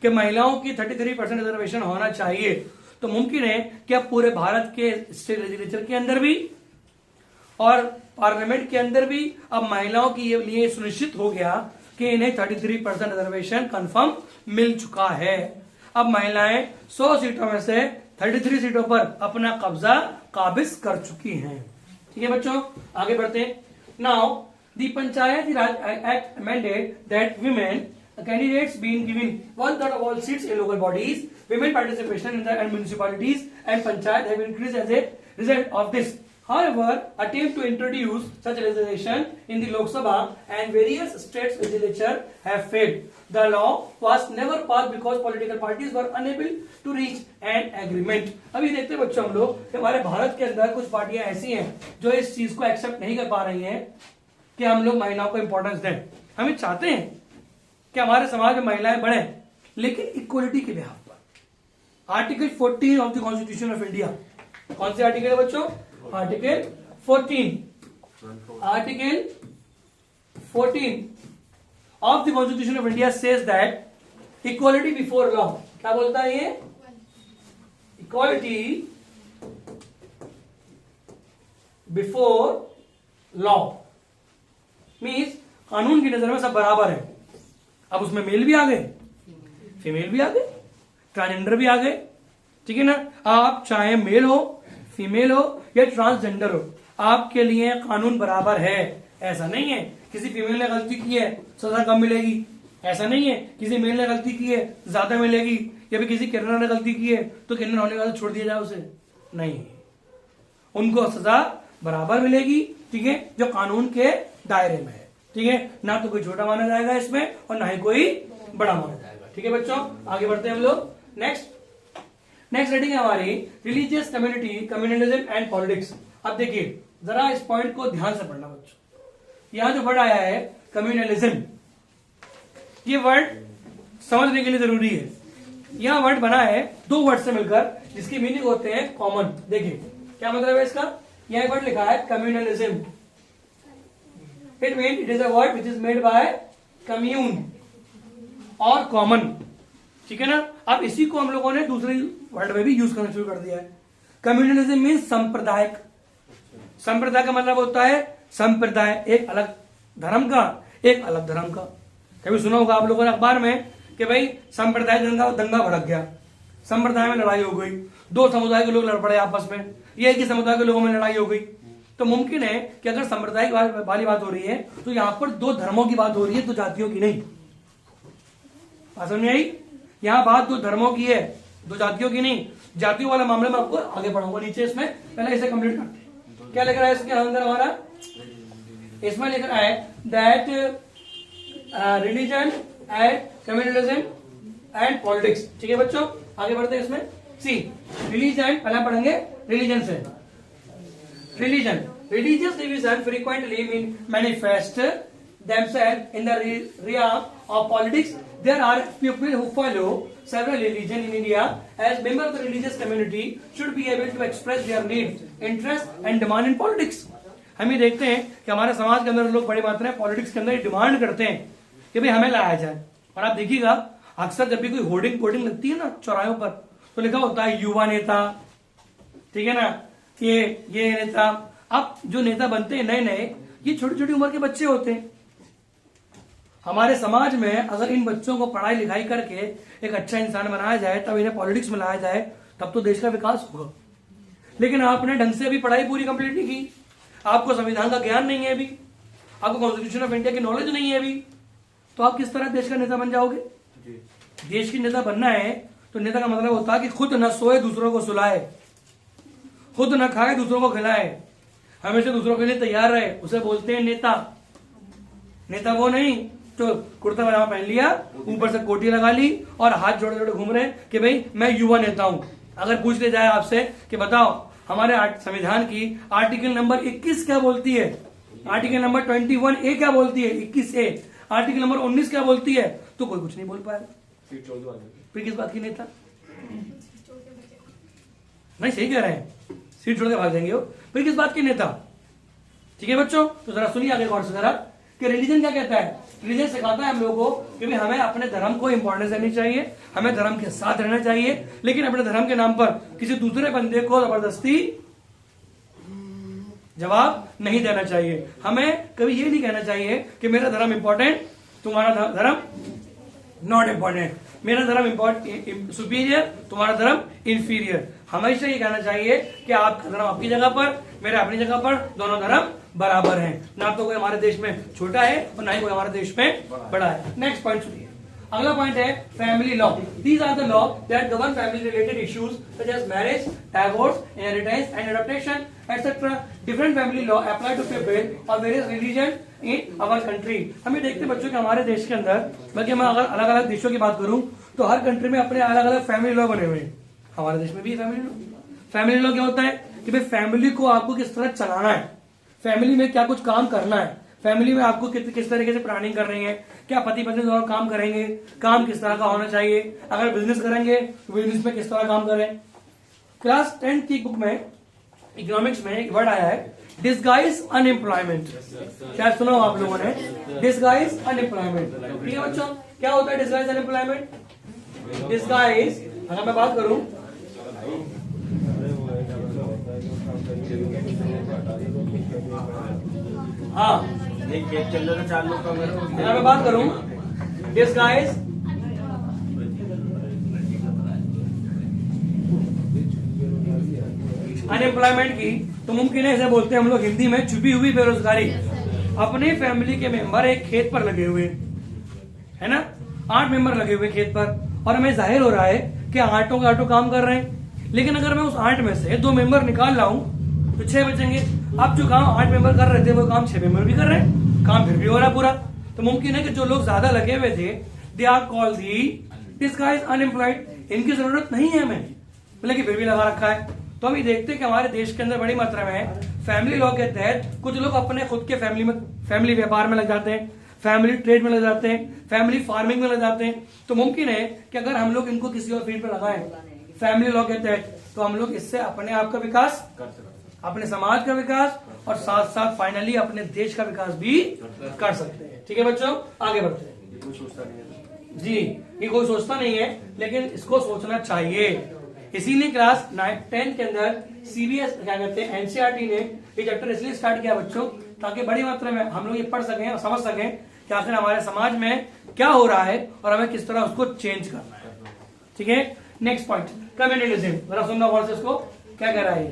A: कि महिलाओं की 33% रिजर्वेशन होना चाहिए, तो मुमकिन है कि अब पूरे भारत के स्टेट लेजिस्लेचर के अंदर भी और पार्लियामेंट के अंदर भी अब महिलाओं के लिए सुनिश्चित हो गया कि इन्हें 33% रिजर्वेशन कंफर्म मिल चुका है। अब महिलाएं 100 सीटों में से 33 सीटों पर अपना कब्जा काबिज कर चुकी हैं। ठीक है बच्चों, आगे बढ़ते हैं। Now the Panchayati Raj act amended that women candidates being given 1/3 of all seats in local bodies. Women participation in the municipalities and panchayat have increased as a result of this. However, attempt to introduce such legislation in the Lok Sabha and various states legislature have failed. The law was never passed because political parties were unable to reach an agreement. अभी देखते हैं बच्चों हम लोग कि हमारे भारत के अंदर कुछ पार्टियां ऐसी हैं जो इस चीज को एक्सेप्ट नहीं कर पा रही हैं कि हम लोग महिलाओं को इंपॉर्टेंस दें। हम चाहते हैं कि हमारे समाज में महिलाएं बढ़े, लेकिन इक्वलिटी के बिहाफ पर। Article 14 of the constitution of India, कौन से आर्टिकल है बच्चों, article 14। Article 14 of the constitution of India says that equality before law. क्या बोलता है ये, इक्वलिटी बिफोर लॉ मीन्स कानून की नजर में सब बराबर है। अब उसमें मेल भी आ गए, फीमेल भी आ गए, ट्रांसजेंडर भी आ गए। ठीक है ना, आप चाहे मेल हो, फीमेल हो या ट्रांसजेंडर हो, आपके लिए कानून बराबर है। ऐसा नहीं है किसी फीमेल ने गलती की है सजा कम मिलेगी, ऐसा नहीं है किसी मेल ने गलती की है ज्यादा मिलेगी, या फिर किसी किन्नर ने गलती की है तो किन्नर होने के बाद छोड़ दिया जाए उसे, नहीं, उनको सजा बराबर मिलेगी। ठीक है, जो कानून के दायरे में है। ठीक है, ना तो कोई छोटा माना जाएगा इसमें और ना ही कोई बड़ा माना जाएगा। ठीक है बच्चों, आगे बढ़ते हैं हम लोग। नेक्स्ट रीडिंग है हमारी religious community, communalism and politics. अब देखिए जरा इस पॉइंट को ध्यान से पढ़ना बच्चों। यहां जो वर्ड आया है कम्युनलिज्म, ये वर्ड समझने के लिए जरूरी है। यहां वर्ड बना है दो वर्ड से मिलकर, जिसकी मीनिंग होते हैं कॉमन। देखिए क्या मतलब है इसका, यह वर्ड लिखा है communalism. It means it is a word which is made by commune और common। ठीक है ना, अब इसी को हम लोगों ने दूसरे वर्ड में भी यूज करना शुरू कर दिया है। कम्युनलिज्म मीन्स सांप्रदायिक। संप्रदाय का मतलब होता है संप्रदाय, एक अलग धर्म का, एक अलग धर्म का। कभी सुना होगा आप लोगों ने अखबार में कि भाई सांप्रदाय दंगा भड़क गया, संप्रदाय में लड़ाई हो गई, दो समुदाय के लोग लड़ पड़े आपस में, ये एक ही समुदाय के लोगों में लड़ाई हो गई। तो मुमकिन है कि अगर सांप्रदायिक वाली बात हो रही है तो यहां पर दो धर्मों की बात हो रही है, दो जातियों की नहीं। समझ में आई? यहाँ बात दो धर्मों की है, दो जातियों की नहीं। जातियों वाला मामले में आपको आगे पढ़ाऊंगा नीचे, इसमें पहले इसे कंप्लीट करते हैं। क्या लिख रहा है इसके अंदर हमारा? इसमें लिख रहा है that religion and communalism and politics. ठीक है बच्चों, आगे बढ़ते हैं इसमें। सी रिलीजन, पहले पढ़ेंगे रिलीजन से। Religion, religious division frequently manifest themselves in the realm of politics. There are people who follow several religions in India. As members of the religious community should be able to express their needs, interests and demand in politics. हम ये देखते हैं कि हमारे समाज के अंदर लोग बड़ी मात्रा में पॉलिटिक्स के अंदर डिमांड करते हैं कि भाई हमें लाया जाए। और आप देखिएगा अक्सर जब भी कोई होर्डिंग लगती है ना चौराहों पर, तो लिखा होता है युवा नेता, ठीक है ना, ये नेता। अब जो नेता बनते हैं नए नए, ये छोटी छोटी उम्र के बच्चे होते हैं। हमारे समाज में अगर इन बच्चों को पढ़ाई लिखाई करके एक अच्छा इंसान बनाया जाए, तब इन्हें पॉलिटिक्स में लाया जाए, तब तो देश का विकास होगा। लेकिन आपने ढंग से अभी पढ़ाई पूरी कंप्लीट नहीं की, आपको संविधान का ज्ञान नहीं है अभी, आपको कॉन्स्टिट्यूशन ऑफ इंडिया की नॉलेज नहीं है अभी, तो आप किस तरह देश का नेता बन जाओगे? देश की नेता बनना है तो नेता का मतलब होता है कि खुद न सोए दूसरों को सुलाए, खुद न खाए दूसरों को खिलाए, हमेशा दूसरों के लिए तैयार रहे, उसे बोलते हैं नेता। नेता वो नहीं तो कुर्ता पजामा पहन लिया, ऊपर से कोटी लगा ली और हाथ जोड़े जोड़े घूम रहे कि भाई मैं युवा नेता हूं। अगर पूछ ले जाए आपसे कि बताओ हमारे संविधान की आर्टिकल नंबर 21 क्या बोलती है, आर्टिकल नंबर 21A क्या बोलती है, 21A, आर्टिकल नंबर 19 क्या बोलती है, तो कोई कुछ नहीं बोल पाएगा। फिर किस बात की नेता? नहीं, सही कह रहे हैं, सीट छोड़ के भाग जाएंगे वो, फिर किस बात के नेता? ठीक है बच्चों, तो जरा सुनिए आगे गौर से जरा कि रिलीजन क्या कहता है। रिलीजन सिखाता है हम लोगों को कि भाई हमें अपने धर्म को इंपॉर्टेंस देनी चाहिए, हमें धर्म के साथ रहना चाहिए, लेकिन अपने धर्म के नाम पर किसी दूसरे बंदे को जबरदस्ती जवाब नहीं देना चाहिए। हमें कभी ये नहीं कहना चाहिए कि मेरा धर्म इंपॉर्टेंट, तुम्हारा धर्म नॉट इंपॉर्टेंट, मेरा धर्म सुपीरियर, तुम्हारा धर्म इंफीरियर। हमेशा ये कहना चाहिए कि आपका धर्म आपकी जगह पर, मेरा अपनी जगह पर, दोनों धर्म बराबर हैं। ना तो कोई हमारे देश में छोटा है और ना ही कोई हमारे देश में बड़ा है। नेक्स्ट पॉइंट सुनिए, अगला पॉइंट है family law. These are the law that govern family related issues such as marriage, divorce, inheritance and adoption etcetera. Different family law apply to people of various religion in our country. हम ये देखते हैं बच्चों के हमारे देश के अंदर, बल्कि मैं अगर अलग अलग देशों की बात करूं तो हर कंट्री में अपने अलग अलग फैमिली लॉ बने हुए हैं। हमारे देश में भी फैमिली लॉ। फैमिली लॉ क्या होता है कि भाई फैमिली को आपको किस तरह चलाना है, फैमिली में क्या कुछ काम करना है, फैमिली में आपको किस तरीके से प्लानिंग कर रही है, क्या पति पत्नी दोनों काम करेंगे, काम किस तरह का होना चाहिए, अगर बिजनेस करेंगे तो बिजनेस में किस तरह काम करें। क्लास 10 की बुक में इकोनॉमिक्स में एक वर्ड आया है डिस्गाइज अनएम्प्लॉयमेंट। क्या सुना हो आप लोगों ने? Disguise unemployment. ठीक है बच्चों, क्या होता है डिस्गाइज अनएम्प्लॉयमेंट? डिस्गाइज, अगर मैं बात करूं हाँ, अगर मैं बात करूं डिस्गाइज अनएम्प्लॉयमेंट की, तो मुमकिन है ऐसे बोलते हैं हम लोग हिंदी में छुपी हुई बेरोजगारी। अपने फैमिली के मेंबर एक खेत पर लगे हुए है ना, 8 मेंबर लगे हुए खेत पर, और हमें जाहिर हो रहा है कि आठों के आठों काम कर रहे हैं। लेकिन अगर मैं उस 8 में से 2 मेंबर निकाल लाऊं तो 6 बचेंगे। अब जो काम 8 मेंबर कर रहे थे वो काम 6 मेंबर भी कर रहे हैं, काम फिर भी हो रहा पूरा। तो मुमकिन है कि जो लोग ज्यादा लगे हुए थे they are called the disguise unemployed. इनकी जरूरत नहीं है हमें, लेकिन फिर भी लगा रखा है। तो हम ये देखते हैं कि हमारे देश के अंदर बड़ी मात्रा में फैमिली लॉ के तहत कुछ लोग अपने खुद के फैमिली व्यापार में लग जाते हैं, फैमिली ट्रेड में लग जाते हैं, फैमिली फार्मिंग में लग जाते हैं। तो मुमकिन है कि अगर हम लोग इनको किसी और फील्ड पर लगाएं फैमिली लॉ के तहत, तो हम लोग इससे अपने आप का विकास, अपने समाज का विकास और साथ साथ फाइनली अपने देश का विकास भी कर सकते हैं। ठीक है बच्चों, आगे बढ़ते हैं। जी, ये कोई सोचता नहीं है, लेकिन इसको सोचना चाहिए। इसीलिए क्लास 9-10 के अंदर सीबीएस क्या कहते हैं एनसीईआरटी ने ये चैप्टर इसलिए स्टार्ट किया बच्चों, ताकि बड़ी मात्रा में हम लोग ये पढ़ सकें और समझ सकें कि आखिर हमारे समाज में क्या हो रहा है और हमें किस तरह उसको चेंज करना है। ठीक है, नेक्स्ट पॉइंट कम्युनलिज्म। जरा सुनना गौर से, इसको क्या कह रहा है।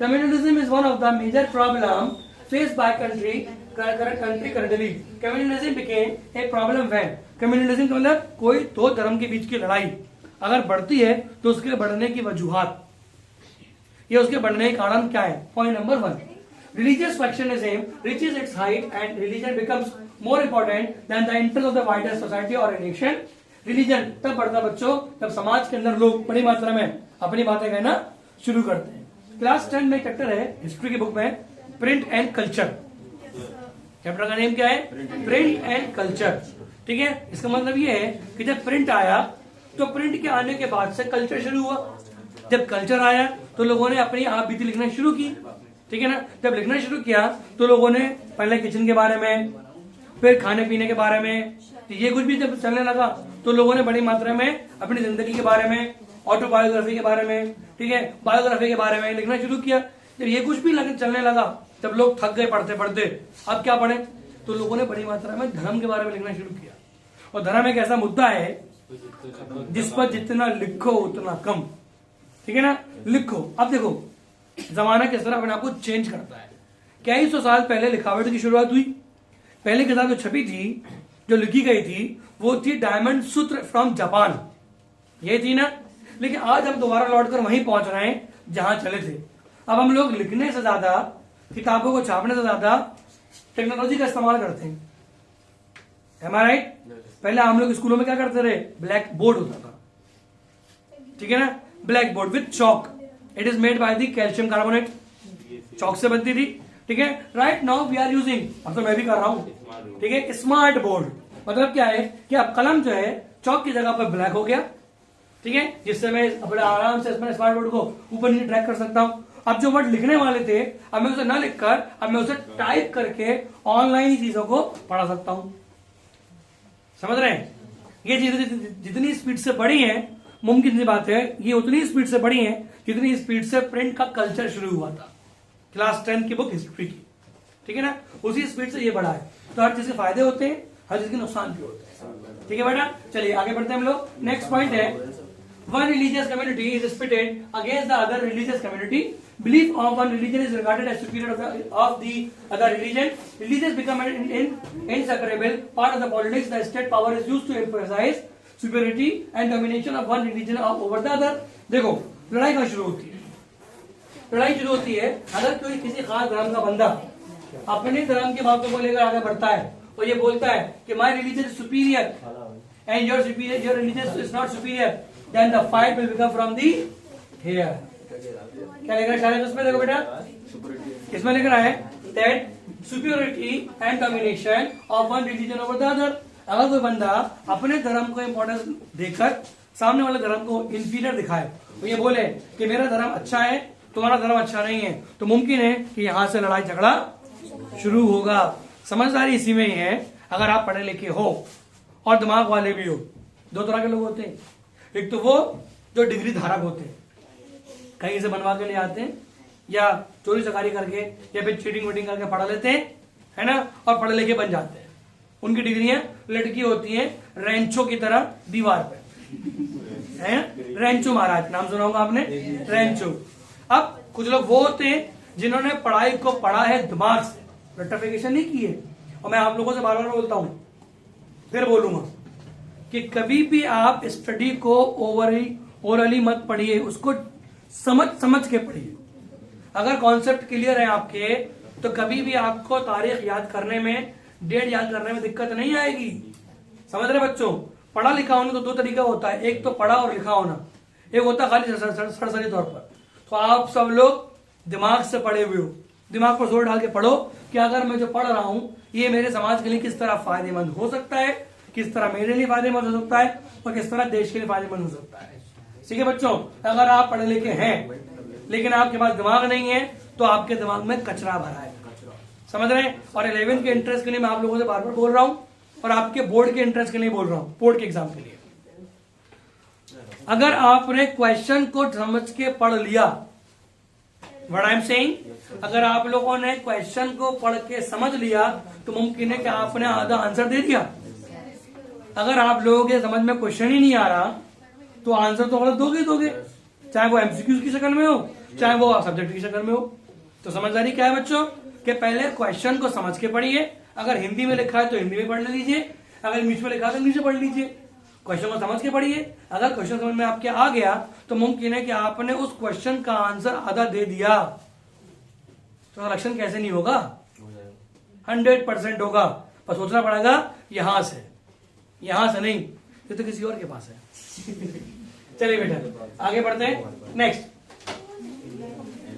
A: Communalism is one of the major problem faced by country currently. Communalism became a problem when communalism का मतलब कोई दो धर्म के बीच की लड़ाई अगर बढ़ती है तो उसके बढ़ने की वजूहात, ये उसके बढ़ने के कारण क्या है। Point number 1, religious factionism reaches its height and religion becomes more important than the interest of the wider society or a nation. Religion तब बढ़ता बच्चों तब समाज के अंदर लोग बड़ी मात्रा में अपनी बातें कहना शुरू करते हैं। क्लास 10 में चैप्टर है हिस्ट्री की बुक में, प्रिंट एंड कल्चर। चैप्टर का नेम क्या है? Print and culture. ठीक है, इसका मतलब ये है कि जब प्रिंट आया तो प्रिंट के आने के बाद से कल्चर शुरू हुआ। जब कल्चर आया तो लोगों ने अपनी आप बीती लिखना शुरू की। ठीक है ना, जब लिखना शुरू किया तो लोगों ने पहले किचन के बारे में, फिर खाने पीने के बारे में, ये कुछ भी जब चलने लगा तो लोगों ने बड़ी मात्रा में अपनी जिंदगी के बारे में, ऑटोबायोग्राफी के बारे में, ठीक है, बायोग्राफी के बारे में लिखना शुरू किया। जब ये कुछ भी चलने लगा तब लोग थक गए पढ़ते पढ़ते, अब क्या पढ़े, तो लोगों ने बड़ी मात्रा में धर्म के बारे में लिखना शुरू किया। और धर्म एक ऐसा मुद्दा है जिस पर जितना लिखो उतना कम। ठीक है ना, लिखो। अब देखो जमाना किस तरह अपने आप को चेंज करता है। कई सौ साल पहले लिखावट की शुरुआत हुई। पहली किताब जो छपी थी, जो लिखी गई थी, वो थी डायमंड सूत्र फ्रॉम जापान, ये थी ना। लेकिन आज हम दोबारा लौटकर वहीं पहुंच रहे हैं जहां चले थे। अब हम लोग लिखने से ज्यादा, किताबों को छापने से ज्यादा टेक्नोलॉजी का इस्तेमाल करते हैं। Am I right? पहले हम लोग स्कूलों में क्या करते रहे, ब्लैक बोर्ड होता था। ठीक है ना, black board with chalk, it is made by the calcium carbonate, chalk से बनती थी। ठीक है, right now we are using, अब तो मैं भी कर रहा हूं, ठीक है, स्मार्ट बोर्ड। मतलब क्या है कि अब कलम जो है चौक की जगह पर ब्लैक हो गया। ठीक है, जिससे मैं अपने आराम से अपने स्मार्ट बोर्ड को ऊपर नीचे ट्रैक कर सकता हूं। अब जो वर्ड लिखने वाले थे, अब मैं उसे ना लिखकर अब मैं उसे टाइप करके ऑनलाइन चीजों को पढ़ा सकता हूं। समझ रहे हैं? ये चीजें जितनी स्पीड से बढ़ी है, मुमकिन सी बात है ये उतनी स्पीड से बढ़ी है जितनी स्पीड से प्रिंट का कल्चर शुरू हुआ था। क्लास 10 की बुक हिस्ट्री की, ठीक है ना, उसी स्पीड से ये बढ़ा है। तो हर चीज के फायदे होते हैं, हर चीज के नुकसान भी होते हैं। ठीक है बेटा, चलिए आगे बढ़ते हैं हम लोग। नेक्स्ट पॉइंट है, one religious community is spitted against the other religious community. Belief of one religion is regarded as superior of the other religion. Religions become an inseparable part of the politics. The state power is used to emphasize superiority and domination of one religion over the other. देखो लड़ाई कहाँ शुरू होती है? लड़ाई शुरू होती है अगर कोई किसी खास धर्म का बंदा अपने धर्म की बातों को लेकर आगे बढ़ता है और ये बोलता है कि my religion is superior and your religion is not superior, then the fight will become from the here. क्या लिख रहा है शायद उसमें? देखो बेटा किसमें लिख रहा है, that superiority and domination of one religion over the other. अगर कोई बंदा अपने धर्म को इंपॉर्टेंस देकर सामने वाले धर्म को इंफीरियर दिखाए, तो ये बोले कि मेरा धर्म अच्छा है, तुम्हारा धर्म अच्छा नहीं है, तो मुमकिन है कि यहां से लड़ाई झगड़ा शुरू होगा. समझदारी इसी में ही है, अगर आप पढ़े लिखे हो और दिमाग वाले भी हो. दो तरह के लोग होते हैं, एक तो वो जो डिग्री धारक होते हैं, कहीं से बनवा के ले आते हैं या चोरी चकारी करके या फिर चीटिंग वीटिंग करके पढ़ा लेते हैं, है ना, और पढ़े लिखे बन जाते हैं. उनकी डिग्रियां लटकी होती हैं रेंचो की तरह दीवार पे, है ना. रेंचो महाराज नाम सुना होगा आपने, रेंचो. अब कुछ लोग वो होते हैं जिन्होंने पढ़ाई को पढ़ा है दिमाग से, रट्टाफिकेशन नहीं की है. और मैं आप लोगों से बार बार बोलता हूं, फिर बोलूंगा कि कभी भी आप स्टडी को ओरली मत पढ़िए, उसको समझ के पढ़िए. अगर कॉन्सेप्ट क्लियर है आपके, तो कभी भी आपको तारीख याद करने में, डेट याद करने में दिक्कत नहीं आएगी. समझ रहे बच्चों? पढ़ा लिखा होना तो दो तरीका होता है, एक तो पढ़ा और लिखा होना, एक होता है खाली सरसरी तौर पर. तो आप सब लोग दिमाग से पढ़े हुए हो, दिमाग पर जोर डाल के पढ़ो कि अगर मैं जो पढ़ रहा हूं ये मेरे समाज के लिए किस तरह फायदेमंद हो सकता है, किस तरह मेरे लिए फायदेमंद हो सकता है और किस तरह देश के लिए फायदेमंद हो सकता है. ठीक है बच्चों, अगर आप पढ़े लिखे हैं लेकिन आपके पास दिमाग नहीं है, तो आपके दिमाग में कचरा भरा है. समझ रहे हैं? और 11th के इंटरेस्ट के लिए मैं आप लोगों से बार बार बोल रहा हूं, और आपके बोर्ड के इंटरेस्ट के लिए बोल रहा हूं, बोर्ड के एग्जाम के लिए. अगर आपने क्वेश्चन को समझ के पढ़ लिया, व्हाट आई एम सेइंग, अगर आप लोगों ने क्वेश्चन को पढ़ के समझ लिया तो मुमकिन है कि आपने आधा आंसर दे दिया. अगर आप लोगों के समझ में क्वेश्चन ही नहीं आ रहा तो आंसर तो गलत दोगे, चाहे वो एमसीक्यू की शक्ल में हो, चाहे वो सब्जेक्ट की शक्ल में हो. तो समझदारी क्या है बच्चों, कि पहले क्वेश्चन को समझ के पढ़िए. अगर हिंदी में लिखा है तो हिंदी में पढ़ लीजिए, अगर म्यूचुअल लिखा तो इंग्लिश में पढ़ लीजिए, क्वेश्चन को समझ के पढ़िए। अगर क्वेश्चन समझ में आपके आ गया तो मुमकिन है कि आपने उस क्वेश्चन का आंसर आधा दे दिया, तो सिलेक्शन कैसे नहीं होगा, 100% होगा। पर सोचना पड़ेगा यहां से नहीं, ये तो किसी और के पास है। चलिए बेटा आगे बढ़ते हैं।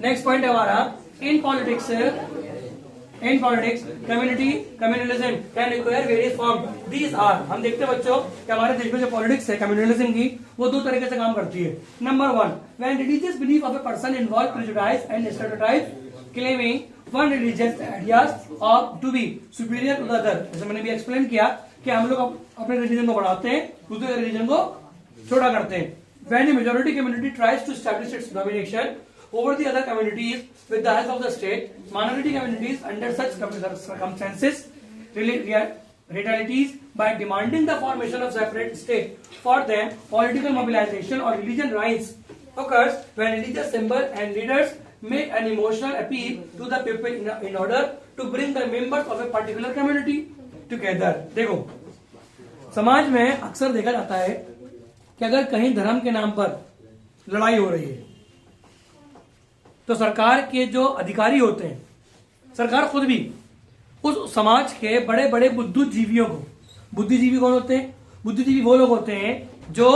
A: नेक्स्ट पॉइंट है हमारा, in politics communalism can require various form. These are, हम देखते हैं बच्चों कि हमारे देश में जो पॉलिटिक्स है कम्युनलिज्म की, वो दो तरीके से काम करती है। Number 1, when religious belief of a person involve prejudice and stereotype claiming one religious ideas of to be superior to the other. जैसे मैंने भी एक्सप्लेन किया कि हम लोग अपने रिलीजन को बढ़ाते हैं, दूसरे रिलीजन को छोटा करते हैं। When a majority community tries to establish its domination over the other communities with the help of the state, minority communities under such circumstances retaliates by demanding the formation of separate state. For them, political mobilization or religion rights occurs when religious symbols and leaders make an emotional appeal to the people in order to bring the members of a particular community together. देखो, समाज में अक्सर देखा जाता है कि अगर कहीं धर्म के नाम पर लड़ाई हो रही है तो सरकार के जो अधिकारी होते हैं, सरकार खुद भी उस समाज के बड़े बड़े बुद्धिजीवियों को, बुद्धिजीवी कौन होते हैं, बुद्धिजीवी वो लोग होते हैं जो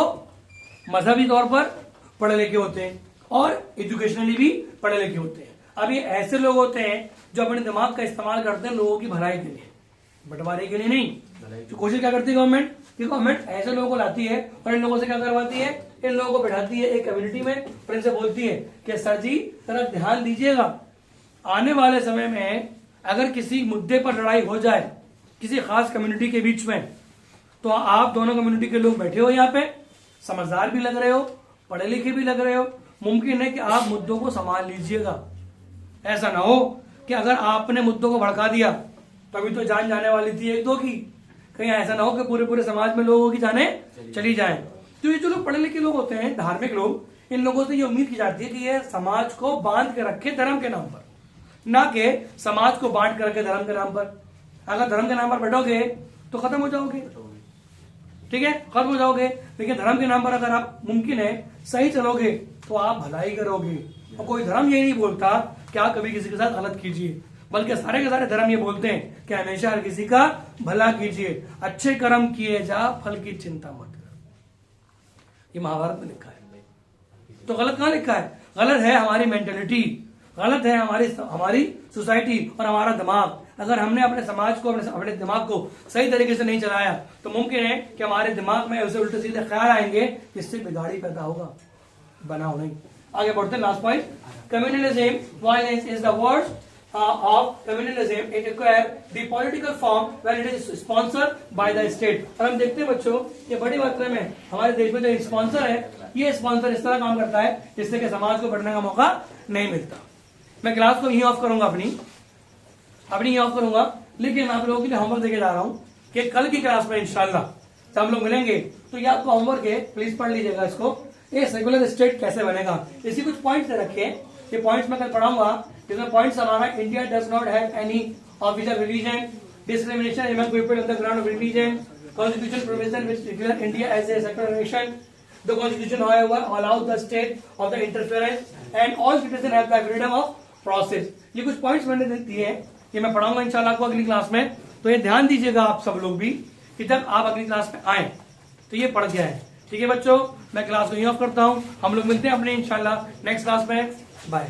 A: मजहबी तौर पर पढ़े लिखे होते हैं और एजुकेशनली भी पढ़े लिखे होते हैं। अब ये ऐसे लोग होते हैं जो अपने दिमाग का इस्तेमाल करते हैं लोगों की भलाई के लिए, बंटवारे के लिए नहीं। तो कोशिश क्या करती है गवर्नमेंट, कि गवर्नमेंट ऐसे लोगों को लाती है और इन लोगों से क्या करवाती है, इन लोगों को बैठाती है एक कम्युनिटी में और इनसे बोलती है कि सर जी जरा ध्यान दीजिएगा, आने वाले समय में अगर किसी मुद्दे पर लड़ाई हो जाए किसी खास कम्युनिटी के बीच में, तो आप दोनों कम्युनिटी के लोग बैठे हो यहाँ पे, समझदार भी लग रहे हो, पढ़े लिखे भी लग रहे हो, मुमकिन है कि आप मुद्दों को संभाल लीजिएगा। ऐसा ना हो कि अगर आपने मुद्दों को भड़का दिया तो अभी तो जान जाने वाली थी एक दो की, कहीं ऐसा ना हो कि पूरे समाज में लोगों की जाने चली जाए। तो ये जो लोग पढ़े लिखे लोग होते हैं, धार्मिक लोग, इन लोगों से ये उम्मीद की जाती है कि ये समाज को बांध के रखे धर्म के नाम पर, ना कि समाज को बांट के रखे धर्म के नाम पर। अगर धर्म के नाम पर बैठोगे तो खत्म हो जाओगे, ठीक है, खत्म हो जाओगे। लेकिन धर्म के नाम पर अगर आप मुमकिन है सही चलोगे तो आप भलाई करोगे। और कोई धर्म ये नहीं बोलता कि आप कभी किसी के साथ गलत कीजिए, बल्कि सारे के सारे धर्म ये बोलते हैं कि हमेशा हर किसी का भला कीजिए, अच्छे कर्म किए जा, फल की चिंता मत कर। ये महाभारत में लिखा है। तो गलत कहां लिखा है? गलत है हमारी मेंटेलिटी, गलत है हमारी सोसाइटी और हमारा दिमाग। अगर हमने अपने समाज को, अपने दिमाग को सही तरीके से नहीं चलाया तो मुमकिन है कि हमारे दिमाग में ऐसे उल्टे सीधे ख्याल आएंगे जिससे बिगाड़ी पैदा होगा, बनाओ नहीं। आगे बढ़ते हैं, last point, communalism violence is the word of communalism. It acquire the political form when it is sponsored by the state. और हम देखते हैं बच्चों, ये बड़ी मात्रा में हमारे देश में जो स्पॉन्सर है, ये स्पॉन्सर इस तरह काम करता है जिससे कि समाज को बढ़ने का मौका नहीं मिलता। मैं क्लास को यही ऑफ करूंगा, अपनी ऑफ करूंगा, लेकिन मैं आप लोगों के लिए होमवर्क देके जा रहा हूँ कि कल की क्लास में इंशाल्लाह जब हम लोग मिलेंगे तो ये आपको होमवर्क है, प्लीज पढ़ लीजिएगा इसको। ये सेकुलर स्टेट कैसे बनेगा, इसी कुछ पॉइंट्स रखे, ये पॉइंट्स मैं कल पढ़ाऊंगा। इसमें पॉइंट्स हमारा, India does not have any official religion, discrimination among people on the ground of religion, constitution provision which declare India as a secular nation, the constitution however allows the state of the interference and all citizen have the freedom of process. ये कुछ points मैंने दिए हैं, ये मैं पढ़ाऊंगा इंशाल्लाह आपको अगली क्लास में। तो ये ध्यान दीजिएगा आप सब लोग भी कि जब आप अगली क्लास में आए तो ये पढ़ गया है, ठीक है बच्चों। मैं क्लास को यहीं ऑफ करता हूँ, हम लोग मिलते हैं अपने इंशाल्लाह नेक्स्ट क्लास में। बाय।